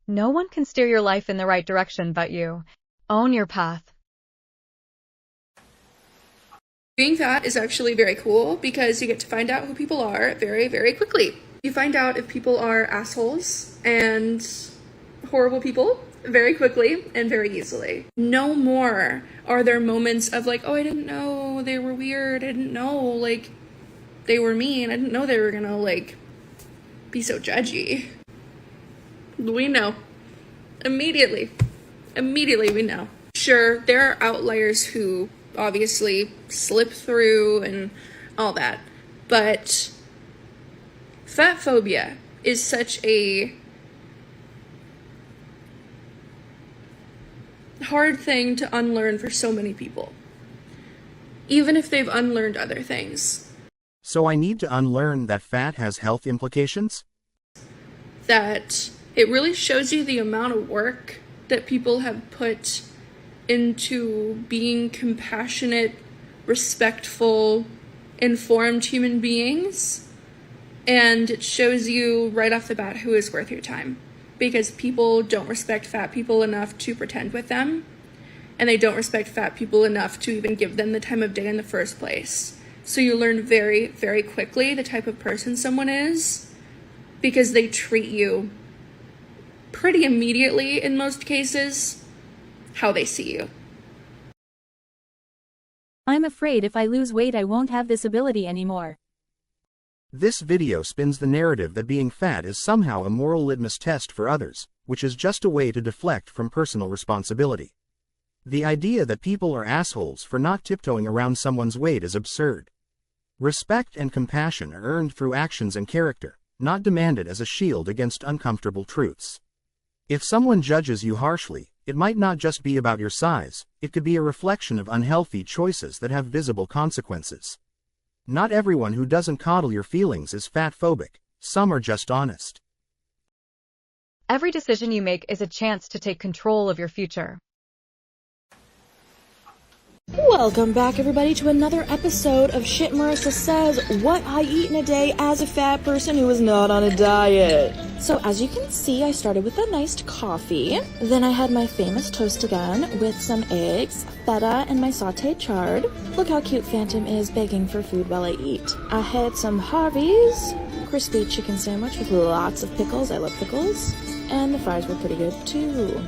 S1: No one can steer your life in the right direction but you. Own your path.
S17: Being fat is actually very cool because you get to find out who people are very, very quickly. You find out if people are assholes and horrible people very quickly and very easily. No more are there moments of oh, I didn't know they were weird. I didn't know they were mean. I didn't know they were gonna be so judgy. We know. Immediately we know. Sure, there are outliers who obviously slip through and all that, but fat phobia is such a hard thing to unlearn for so many people, even if they've unlearned other things.
S7: So I need to unlearn that fat has health implications?
S17: That it really shows you the amount of work that people have put into being compassionate, respectful, informed human beings, and it shows you right off the bat who is worth your time. because people don't respect fat people enough to pretend with them, and they don't respect fat people enough to even give them the time of day in the first place. So you learn very, very quickly the type of person someone is because they treat you pretty immediately, in most cases, how they see you.
S5: I'm afraid if I lose weight I won't have this ability anymore.
S7: This video spins the narrative that being fat is somehow a moral litmus test for others, which is just a way to deflect from personal responsibility. The idea that people are assholes for not tiptoeing around someone's weight is absurd. Respect and compassion are earned through actions and character, not demanded as a shield against uncomfortable truths. If someone judges you harshly, it might not just be about your size, it could be a reflection of unhealthy choices that have visible consequences. Not everyone who doesn't coddle your feelings is fatphobic, some are just honest.
S1: Every decision you make is a chance to take control of your future.
S24: Welcome back, everybody, to another episode of Shit Marissa Says, What I Eat in a Day as a Fat Person Who Is Not on a Diet. So as you can see, I started with a nice coffee. Then I had my famous toast again with some eggs, feta, and my sauteed chard. Look how cute Phantom is begging for food while I eat. I had some Harvey's crispy chicken sandwich with lots of pickles. I love pickles. And the fries were pretty good too.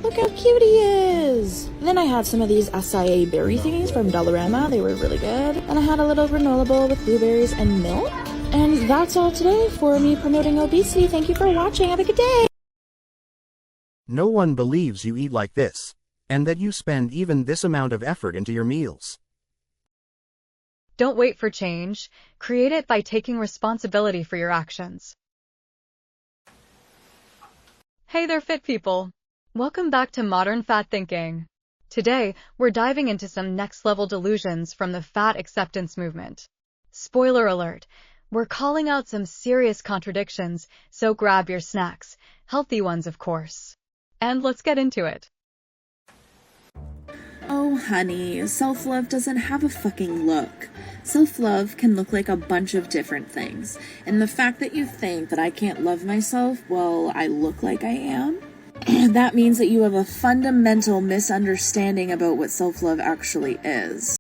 S24: Look how cute he is! Then I had some of these acai berry thingies from Dollarama. They were really good. And I had a little granola bowl with blueberries and milk. And that's all today for me promoting obesity. Thank you for watching. Have a good day!
S7: No one believes you eat like this, and that you spend even this amount of effort into your meals.
S1: Don't wait for change. Create it by taking responsibility for your actions. Hey there, fit people! Welcome back to Modern Fat Thinking. Today, we're diving into some next-level delusions from the fat acceptance movement. Spoiler alert, we're calling out some serious contradictions, so grab your snacks, healthy ones of course. And let's get into it.
S24: Oh honey, self-love doesn't have a fucking look. Self-love can look like a bunch of different things. And the fact that you think that I can't love myself, well, I look like I am, that means that you have a fundamental misunderstanding about what self-love actually is.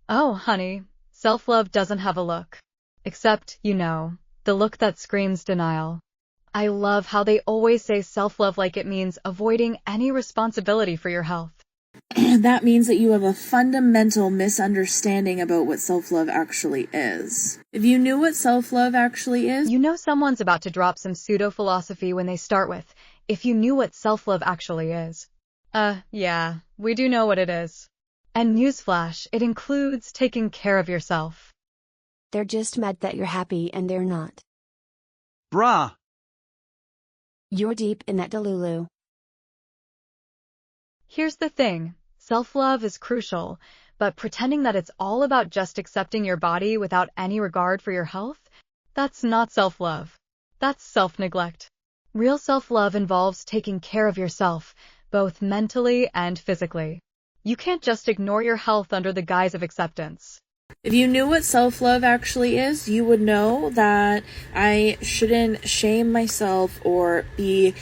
S1: Oh, honey, self-love doesn't have a look. Except, the look that screams denial. I love how they always say self-love like it means avoiding any responsibility for your health.
S24: That means that you have a fundamental misunderstanding about what self-love actually is. If you knew what self-love actually is...
S1: You know someone's about to drop some pseudo-philosophy when they start with, if you knew what self-love actually is. Yeah, we do know what it is. And newsflash, it includes taking care of yourself.
S16: They're just mad that you're happy and they're not.
S3: Brah!
S16: You're deep in that Delulu.
S1: Here's the thing, self-love is crucial, but pretending that it's all about just accepting your body without any regard for your health, that's not self-love. That's self-neglect. Real self-love involves taking care of yourself, both mentally and physically. You can't just ignore your health under the guise of acceptance.
S24: If you knew what self-love actually is, you would know that I shouldn't shame myself or be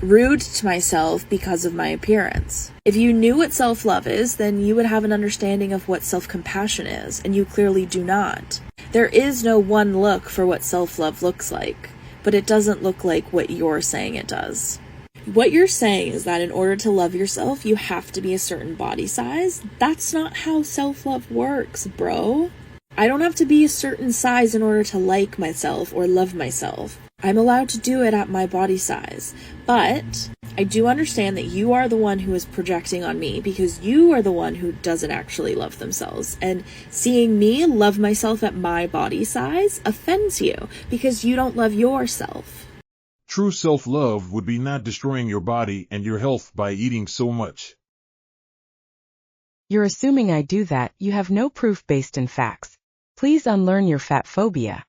S24: rude to myself because of my appearance. If you knew what self-love is, then you would have an understanding of what self-compassion is, and you clearly do not. There is no one look for what self-love looks like, but it doesn't look like what you're saying it does. What you're saying is that in order to love yourself, you have to be a certain body size. That's not how self-love works, bro. I don't have to be a certain size in order to like myself or love myself. I'm allowed to do it at my body size. But I do understand that you are the one who is projecting on me because you are the one who doesn't actually love themselves. And seeing me love myself at my body size offends you because you don't love yourself.
S8: True self-love would be not destroying your body and your health by eating so much.
S25: You're assuming I do that. You have no proof based in facts. Please unlearn your fat phobia.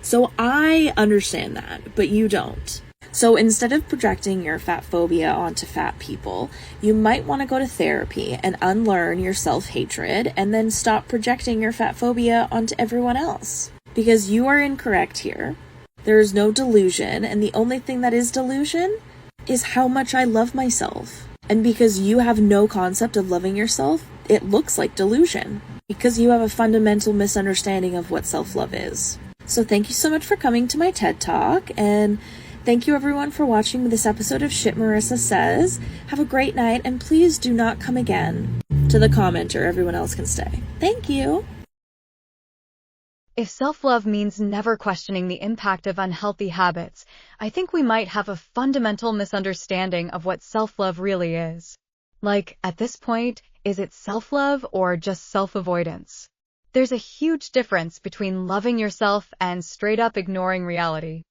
S24: So I understand that, but you don't. So instead of projecting your fat phobia onto fat people, you might want to go to therapy and unlearn your self-hatred and then stop projecting your fat phobia onto everyone else. Because you are incorrect here. There is no delusion, and the only thing that is delusion is how much I love myself. And because you have no concept of loving yourself, it looks like delusion. Because you have a fundamental misunderstanding of what self-love is. So thank you so much for coming to my TED Talk, and thank you everyone for watching this episode of Shit Marissa Says. Have a great night, and please do not come again. To the commenter, everyone else can stay. Thank you.
S1: If self-love means never questioning the impact of unhealthy habits, I think we might have a fundamental misunderstanding of what self-love really is. Like, at this point, is it self-love or just self-avoidance? There's a huge difference between loving yourself and straight-up ignoring reality.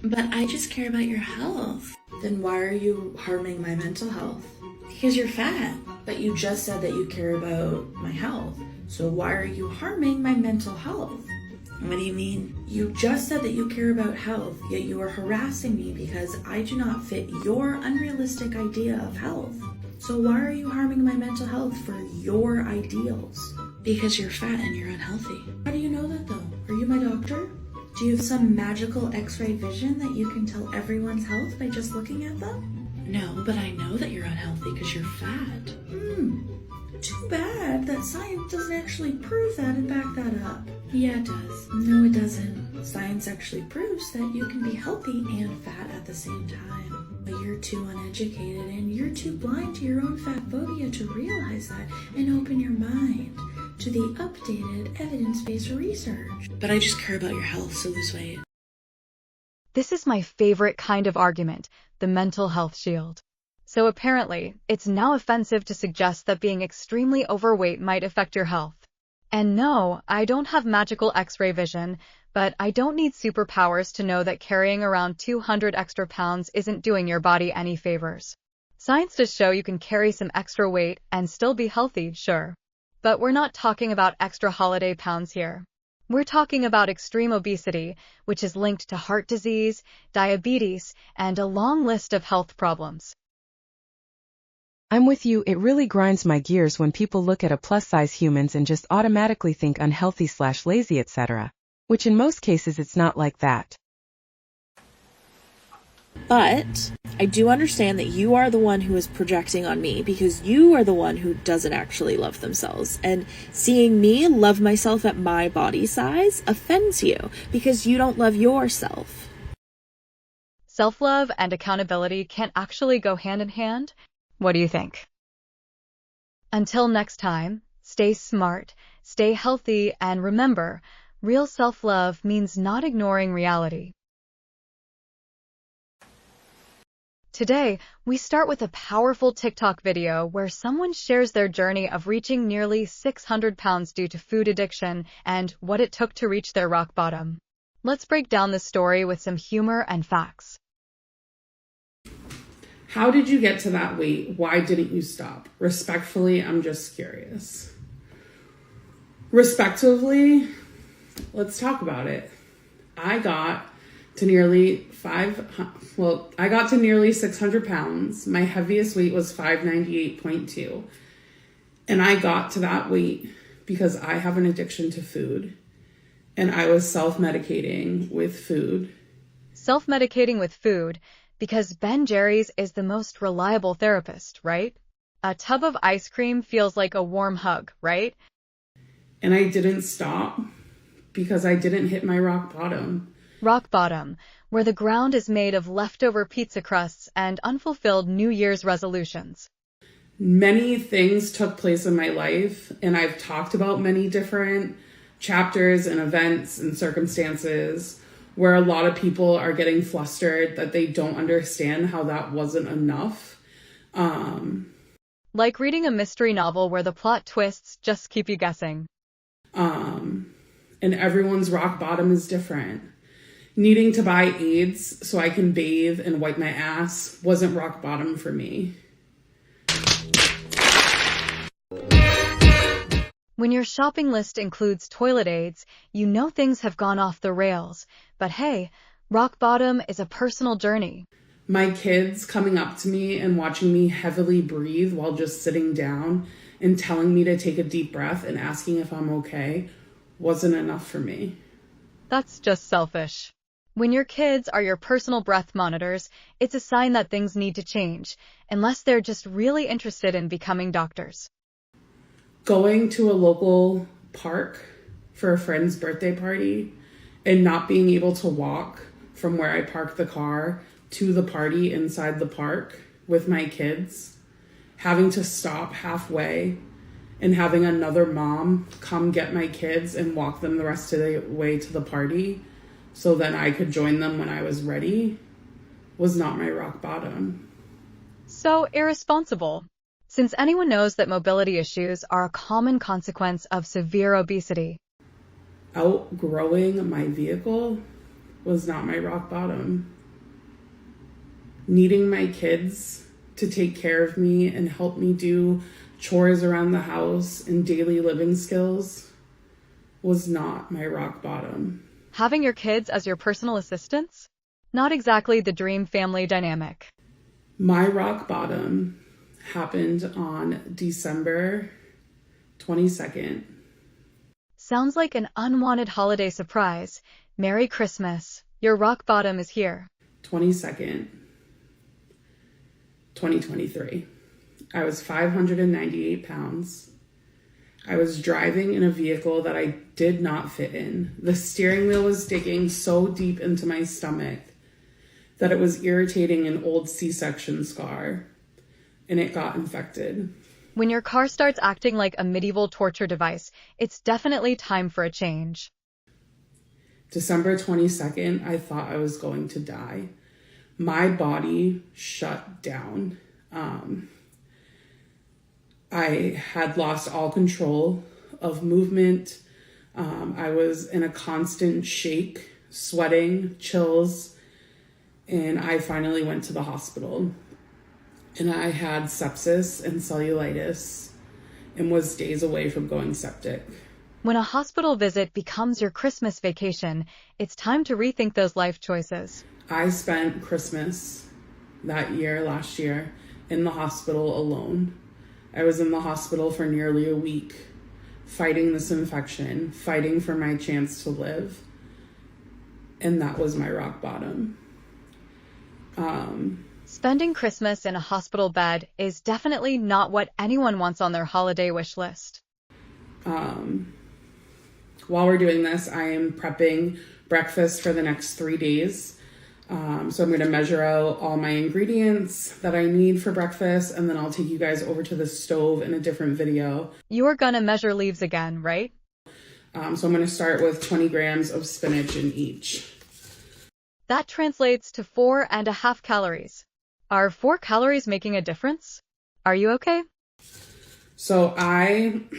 S24: But I just care about your health. Then why are you harming my mental health? Because you're fat. But you just said that you care about my health. So why are you harming my mental health? What do you mean? You just said that you care about health, yet you are harassing me because I do not fit your unrealistic idea of health. So why are you harming my mental health for your ideals? Because you're fat and you're unhealthy. How do you know that though? Are you my doctor? Do you have some magical x-ray vision that you can tell everyone's health by just looking at them? No, but I know that you're unhealthy because you're fat. Too bad that science doesn't actually prove that and back that up. Yeah, it does. No, it doesn't. Science actually proves that you can be healthy and fat at the same time. But you're too uneducated and you're too blind to your own fat phobia to realize that and open your mind to the updated evidence-based research. But I just care about your health, so lose weight.
S1: This is my favorite kind of argument, the mental health shield. So apparently, it's now offensive to suggest that being extremely overweight might affect your health. And no, I don't have magical x-ray vision, but I don't need superpowers to know that carrying around 200 extra pounds isn't doing your body any favors. Science does show you can carry some extra weight and still be healthy, sure. But we're not talking about extra holiday pounds here. We're talking about extreme obesity, which is linked to heart disease, diabetes, and a long list of health problems.
S25: I'm with you, it really grinds my gears when people look at a plus-size humans and just automatically think unhealthy/lazy, etc. Which in most cases it's not like that.
S24: But I do understand that you are the one who is projecting on me because you are the one who doesn't actually love themselves. And seeing me love myself at my body size offends you because you don't love yourself.
S1: Self-love and accountability can actually go hand in hand. What do you think? Until next time, stay smart, stay healthy, and remember, real self-love means not ignoring reality. Today, we start with a powerful TikTok video where someone shares their journey of reaching nearly 600 pounds due to food addiction and what it took to reach their rock bottom. Let's break down the story with some humor and facts.
S2: How did you get to that weight? Why didn't you stop? Respectfully, I'm just curious. Respectively, let's talk about it. I got to nearly 600 pounds. My heaviest weight was 598.2. And I got to that weight because I have an addiction to food. And I was self-medicating with food.
S1: Self-medicating with food because Ben Jerry's is the most reliable therapist, right? A tub of ice cream feels like a warm hug, right?
S2: And I didn't stop because I didn't hit my rock bottom.
S1: Rock bottom, where the ground is made of leftover pizza crusts and unfulfilled New Year's resolutions.
S2: Many things took place in my life, and I've talked about many different chapters and events and circumstances where a lot of people are getting flustered that they don't understand how that wasn't enough.
S1: Like reading a mystery novel where the plot twists just keep you guessing.
S2: And everyone's rock bottom is different. Needing to buy aids so I can bathe and wipe my ass wasn't rock bottom for me.
S1: When your shopping list includes toilet aids, you know things have gone off the rails. But hey, rock bottom is a personal journey.
S2: My kids coming up to me and watching me heavily breathe while just sitting down and telling me to take a deep breath and asking if I'm okay wasn't enough for me.
S1: That's just selfish. When your kids are your personal breath monitors, it's a sign that things need to change, unless they're just really interested in becoming doctors.
S2: Going to a local park for a friend's birthday party and not being able to walk from where I parked the car to the party inside the park with my kids, having to stop halfway and having another mom come get my kids and walk them the rest of the way to the party so then I could join them when I was ready, was not my rock bottom.
S1: So irresponsible. Since anyone knows that mobility issues are a common consequence of severe obesity.
S2: Outgrowing my vehicle was not my rock bottom. Needing my kids to take care of me and help me do chores around the house and daily living skills was not my rock bottom.
S1: Having your kids as your personal assistants? Not exactly the dream family dynamic.
S2: My rock bottom happened on December 22nd.
S1: Sounds like an unwanted holiday surprise. Merry Christmas. Your rock bottom is here.
S2: 22nd, 2023. I was 598 pounds. I was driving in a vehicle that I did not fit in. The steering wheel was digging so deep into my stomach that it was irritating an old C-section scar, and it got infected.
S1: When your car starts acting like a medieval torture device, it's definitely time for a change.
S2: December 22nd, I thought I was going to die. My body shut down. I had lost all control of movement. I was in a constant shake, sweating, chills, and I finally went to the hospital. And I had sepsis and cellulitis and was days away from going septic.
S1: When a hospital visit becomes your Christmas vacation, it's time to rethink those life choices.
S2: I spent Christmas last year, in the hospital alone. I was in the hospital for nearly a week, fighting this infection, fighting for my chance to live. And that was my rock bottom.
S1: Spending Christmas in a hospital bed is definitely not what anyone wants on their holiday wish list.
S2: While we're doing this, I am prepping breakfast for the next 3 days. So I'm going to measure out all my ingredients that I need for breakfast, and then I'll take you guys over to the stove in a different video.
S1: You're gonna measure leaves again, right?
S2: So I'm going to start with 20 grams of spinach in each.
S1: That translates to 4.5 calories. Are 4 calories making a difference? Are you okay?
S2: So I'm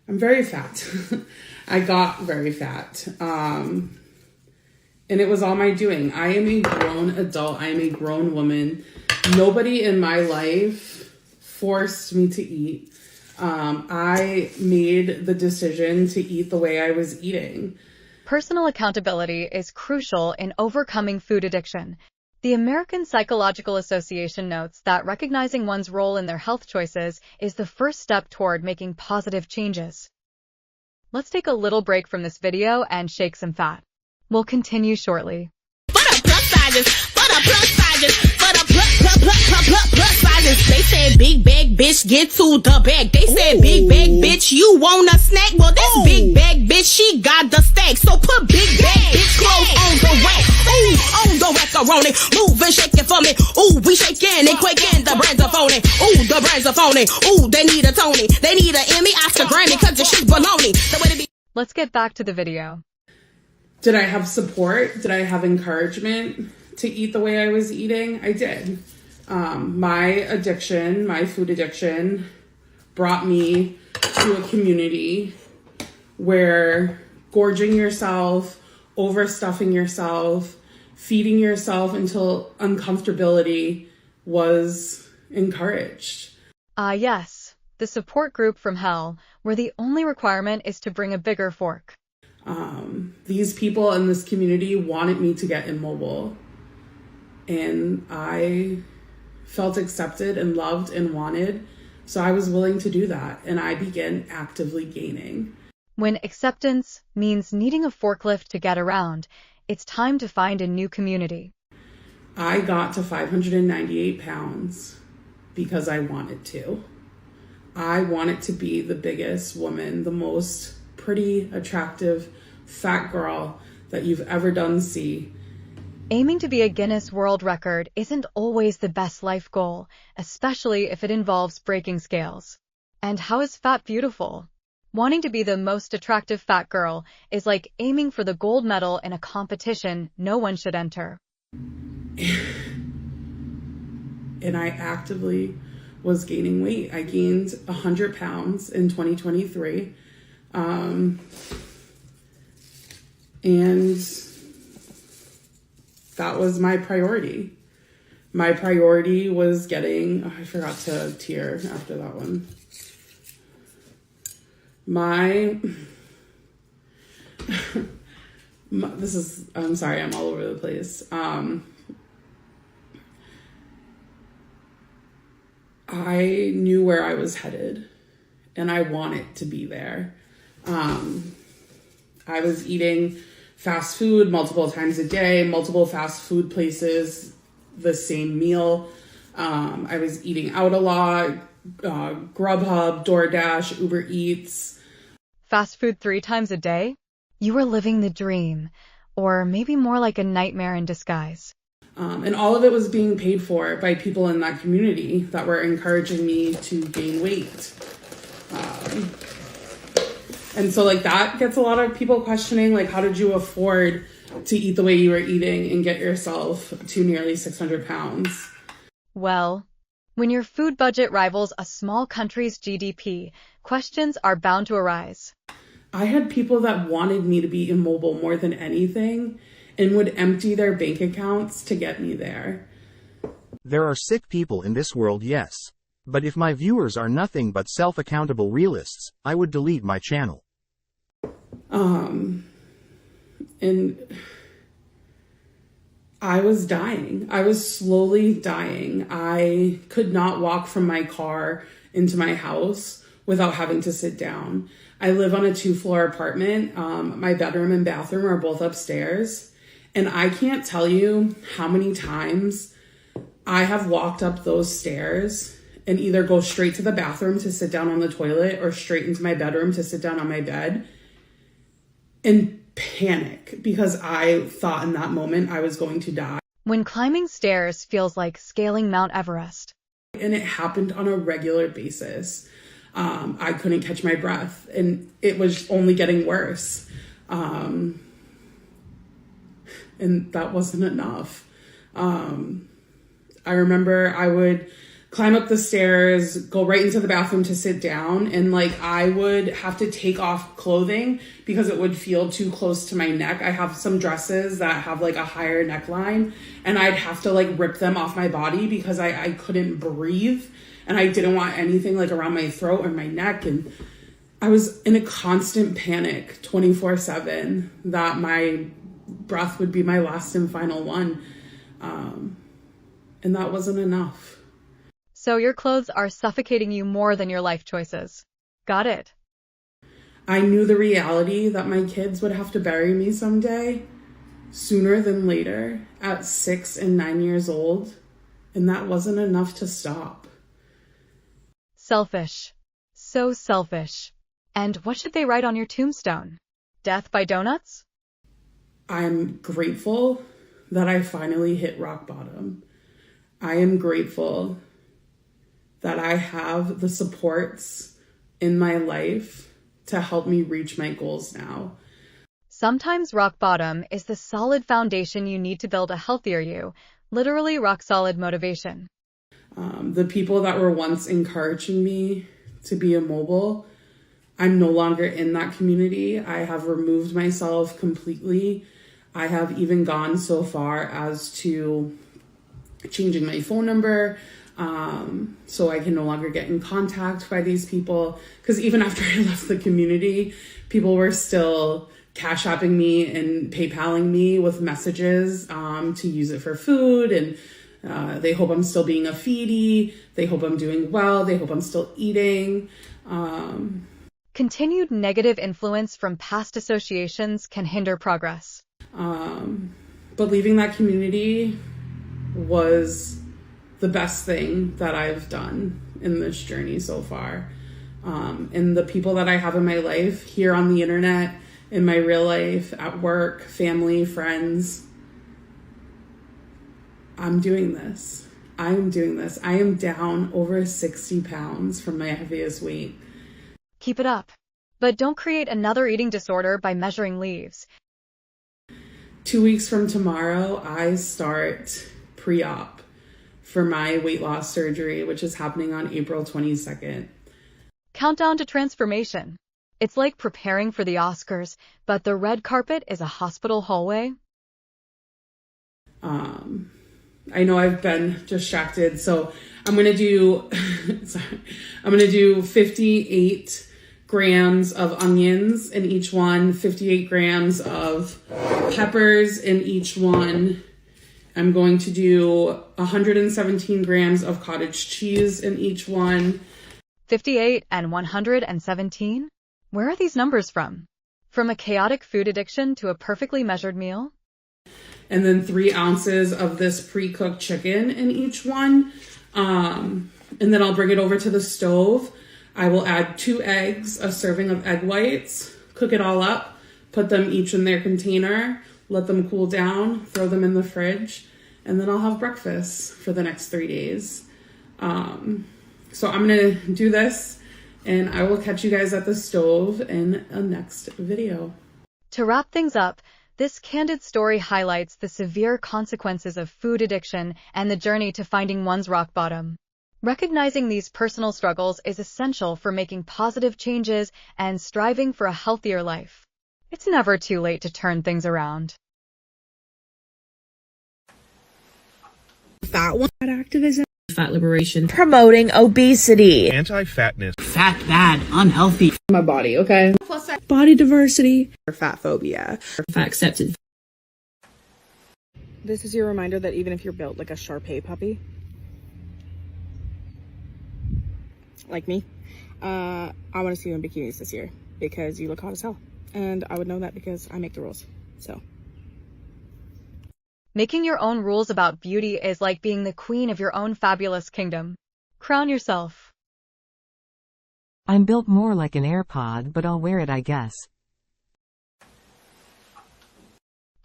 S2: very fat. I got very fat. And it was all my doing. I am a grown adult. I am a grown woman. Nobody in my life forced me to eat. I made the decision to eat the way I was eating.
S1: Personal accountability is crucial in overcoming food addiction. The American Psychological Association notes that recognizing one's role in their health choices is the first step toward making positive changes. Let's take a little break from this video and shake some fat. We'll continue shortly.
S13: They said big bag bitch get to the bag. They said big bag bitch you want a snack. Well this big bag bitch she got the stack. So put big bag bitch clothes on the rack. Ooh on the macaroni. Move and shake it for me. Ooh we shaking and quaking. The brands are phony. Ooh the brands are phony. Ooh they need a Tony. They need a Emmy, Oscar, Grammy cause the shit's baloney.
S1: Let's get back to the video.
S2: Did I have support? Did I have encouragement to eat the way I was eating? I did. My addiction, my food addiction, brought me to a community where gorging yourself, overstuffing yourself, feeding yourself until uncomfortability was encouraged.
S1: Yes, the support group from hell, where the only requirement is to bring a bigger fork.
S2: These people in this community wanted me to get immobile, and I felt accepted and loved and wanted, so I was willing to do that, and I began actively gaining.
S1: When acceptance means needing a forklift to get around, it's time to find a new community.
S2: I got to 598 pounds because I wanted to. I wanted to be the biggest woman, the most pretty, attractive, fat girl that you've ever done see.
S1: Aiming to be a Guinness World Record isn't always the best life goal, especially if it involves breaking scales. And how is fat beautiful? Wanting to be the most attractive fat girl is like aiming for the gold medal in a competition no one should enter.
S2: And I actively was gaining weight. I gained 100 pounds in 2023. And that was my priority. My priority was getting, I forgot to tear after that one. I'm sorry, I'm all over the place. I knew where I was headed and I wanted to be there. I was eating fast food multiple times a day, multiple fast food places, the same meal. I was eating out a lot, Grubhub, DoorDash, Uber Eats.
S1: Fast food 3 times a day? You were living the dream, or maybe more like a nightmare in disguise.
S2: And all of it was being paid for by people in that community that were encouraging me to gain weight. And so like that gets a lot of people questioning, like, how did you afford to eat the way you were eating and get yourself to nearly 600 pounds?
S1: Well, when your food budget rivals a small country's GDP, questions are bound to arise.
S2: I had people that wanted me to be immobile more than anything and would empty their bank accounts to get me there.
S7: There are sick people in this world, yes. But if my viewers are nothing but self-accountable realists, I would delete my channel.
S2: And I was dying. I was slowly dying. I could not walk from my car into my house without having to sit down. I live on a 2-floor apartment. My bedroom and bathroom are both upstairs. And I can't tell you how many times I have walked up those stairs and either go straight to the bathroom to sit down on the toilet or straight into my bedroom to sit down on my bed and panic because I thought in that moment I was going to die.
S1: When climbing stairs feels like scaling Mount Everest.
S2: And it happened on a regular basis. I couldn't catch my breath and it was only getting worse. And that wasn't enough. I remember I would climb up the stairs, go right into the bathroom to sit down, and like I would have to take off clothing because it would feel too close to my neck. I have some dresses that have like a higher neckline and I'd have to like rip them off my body because I couldn't breathe and I didn't want anything like around my throat or my neck. And I was in a constant panic 24/7 that my breath would be my last and final one. And that wasn't enough.
S1: So your clothes are suffocating you more than your life choices. Got it.
S2: I knew the reality that my kids would have to bury me someday, sooner than later, at 6 and 9 years old. And that wasn't enough to stop.
S1: Selfish. So selfish. And what should they write on your tombstone? Death by donuts?
S2: I'm grateful that I finally hit rock bottom. I am grateful that I have the supports in my life to help me reach my goals now.
S1: Sometimes rock bottom is the solid foundation you need to build a healthier you, literally rock solid motivation.
S2: The people that were once encouraging me to be immobile, I'm no longer in that community. I have removed myself completely. I have even gone so far as to changing my phone number, so I can no longer get in contact by these people. Because even after I left the community, people were still cash apping me and PayPaling me with messages to use it for food. And they hope I'm still being a feedie. They hope I'm doing well. They hope I'm still eating.
S1: Continued negative influence from past associations can hinder progress.
S2: But leaving that community was the best thing that I've done in this journey so far. And the people that I have in my life, here on the internet, in my real life, at work, family, friends, I'm doing this. I am down over 60 pounds from my heaviest weight.
S1: Keep it up. But don't create another eating disorder by measuring leaves.
S2: 2 weeks from tomorrow, I start pre-op for my weight loss surgery, which is happening on April 22nd.
S1: Countdown to transformation. It's like preparing for the Oscars, but the red carpet is a hospital hallway.
S2: I know I've been distracted, so I'm gonna do 58 grams of onions in each one, 58 grams of peppers in each one. I'm going to do 117 grams of cottage cheese in each one.
S1: 58 and 117? Where are these numbers from? From a chaotic food addiction to a perfectly measured meal?
S2: And then 3 ounces of this pre-cooked chicken in each one. And then I'll bring it over to the stove. I will add 2 eggs, a serving of egg whites, cook it all up, put them each in their container, let them cool down, throw them in the fridge, and then I'll have breakfast for the next 3 days. So I'm gonna do this, and I will catch you guys at the stove in a next video.
S1: To wrap things up, this candid story highlights the severe consequences of food addiction and the journey to finding one's rock bottom. Recognizing these personal struggles is essential for making positive changes and striving for a healthier life. It's never too late to turn things around.
S24: Fat activism, fat liberation, promoting obesity,
S11: Anti-fatness.
S24: fat bad, unhealthy,
S2: My body, okay?
S24: body diversity,
S6: Or fat phobia.
S24: fat accepted.
S6: This is your reminder that even if you're built like a Shar-Pei puppy, like me, I want to see you in bikinis this year because you look hot as hell. And I would know that because I make the rules. So.
S1: Making your own rules about beauty is like being the queen of your own fabulous kingdom. Crown yourself.
S25: I'm built more like an AirPod, but I'll wear it, I guess.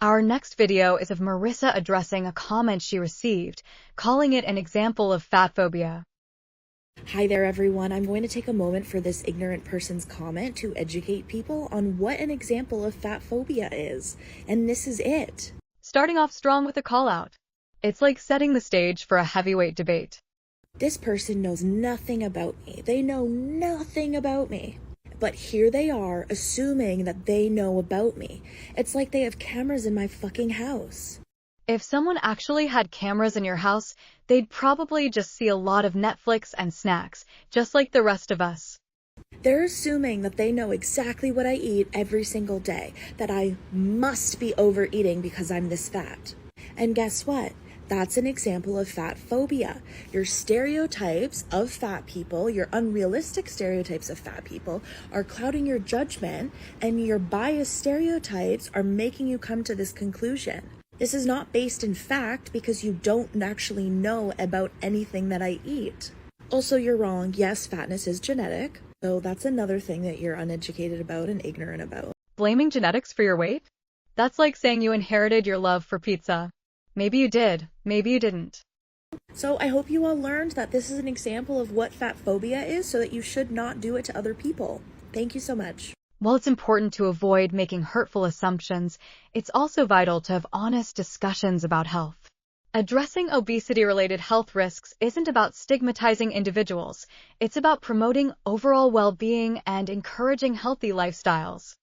S1: Our next video is of Marissa addressing a comment she received, calling it an example of fat phobia.
S24: Hi there everyone, I'm going to take a moment for this ignorant person's comment to educate people on what an example of fat phobia is. And this is it.
S1: Starting off strong with a call-out. It's like setting the stage for a heavyweight debate.
S24: This person knows nothing about me. They know nothing about me. But here they are assuming that they know about me. It's like they have cameras in my fucking house.
S1: If someone actually had cameras in your house, they'd probably just see a lot of Netflix and snacks, just like the rest of us.
S24: They're assuming that they know exactly what I eat every single day, that I must be overeating because I'm this fat. And guess what? That's an example of fat phobia. Your stereotypes of fat people, your unrealistic stereotypes of fat people, are clouding your judgment, and your biased stereotypes are making you come to this conclusion. This is not based in fact because you don't actually know about anything that I eat. Also, you're wrong. Yes, fatness is genetic. So that's another thing that you're uneducated about and ignorant about.
S1: Blaming genetics for your weight? That's like saying you inherited your love for pizza. Maybe you did, maybe you didn't.
S24: So I hope you all learned that this is an example of what fat phobia is so that you should not do it to other people. Thank you so much.
S1: While it's important to avoid making hurtful assumptions, it's also vital to have honest discussions about health. Addressing obesity-related health risks isn't about stigmatizing individuals. It's about promoting overall well-being and encouraging healthy lifestyles.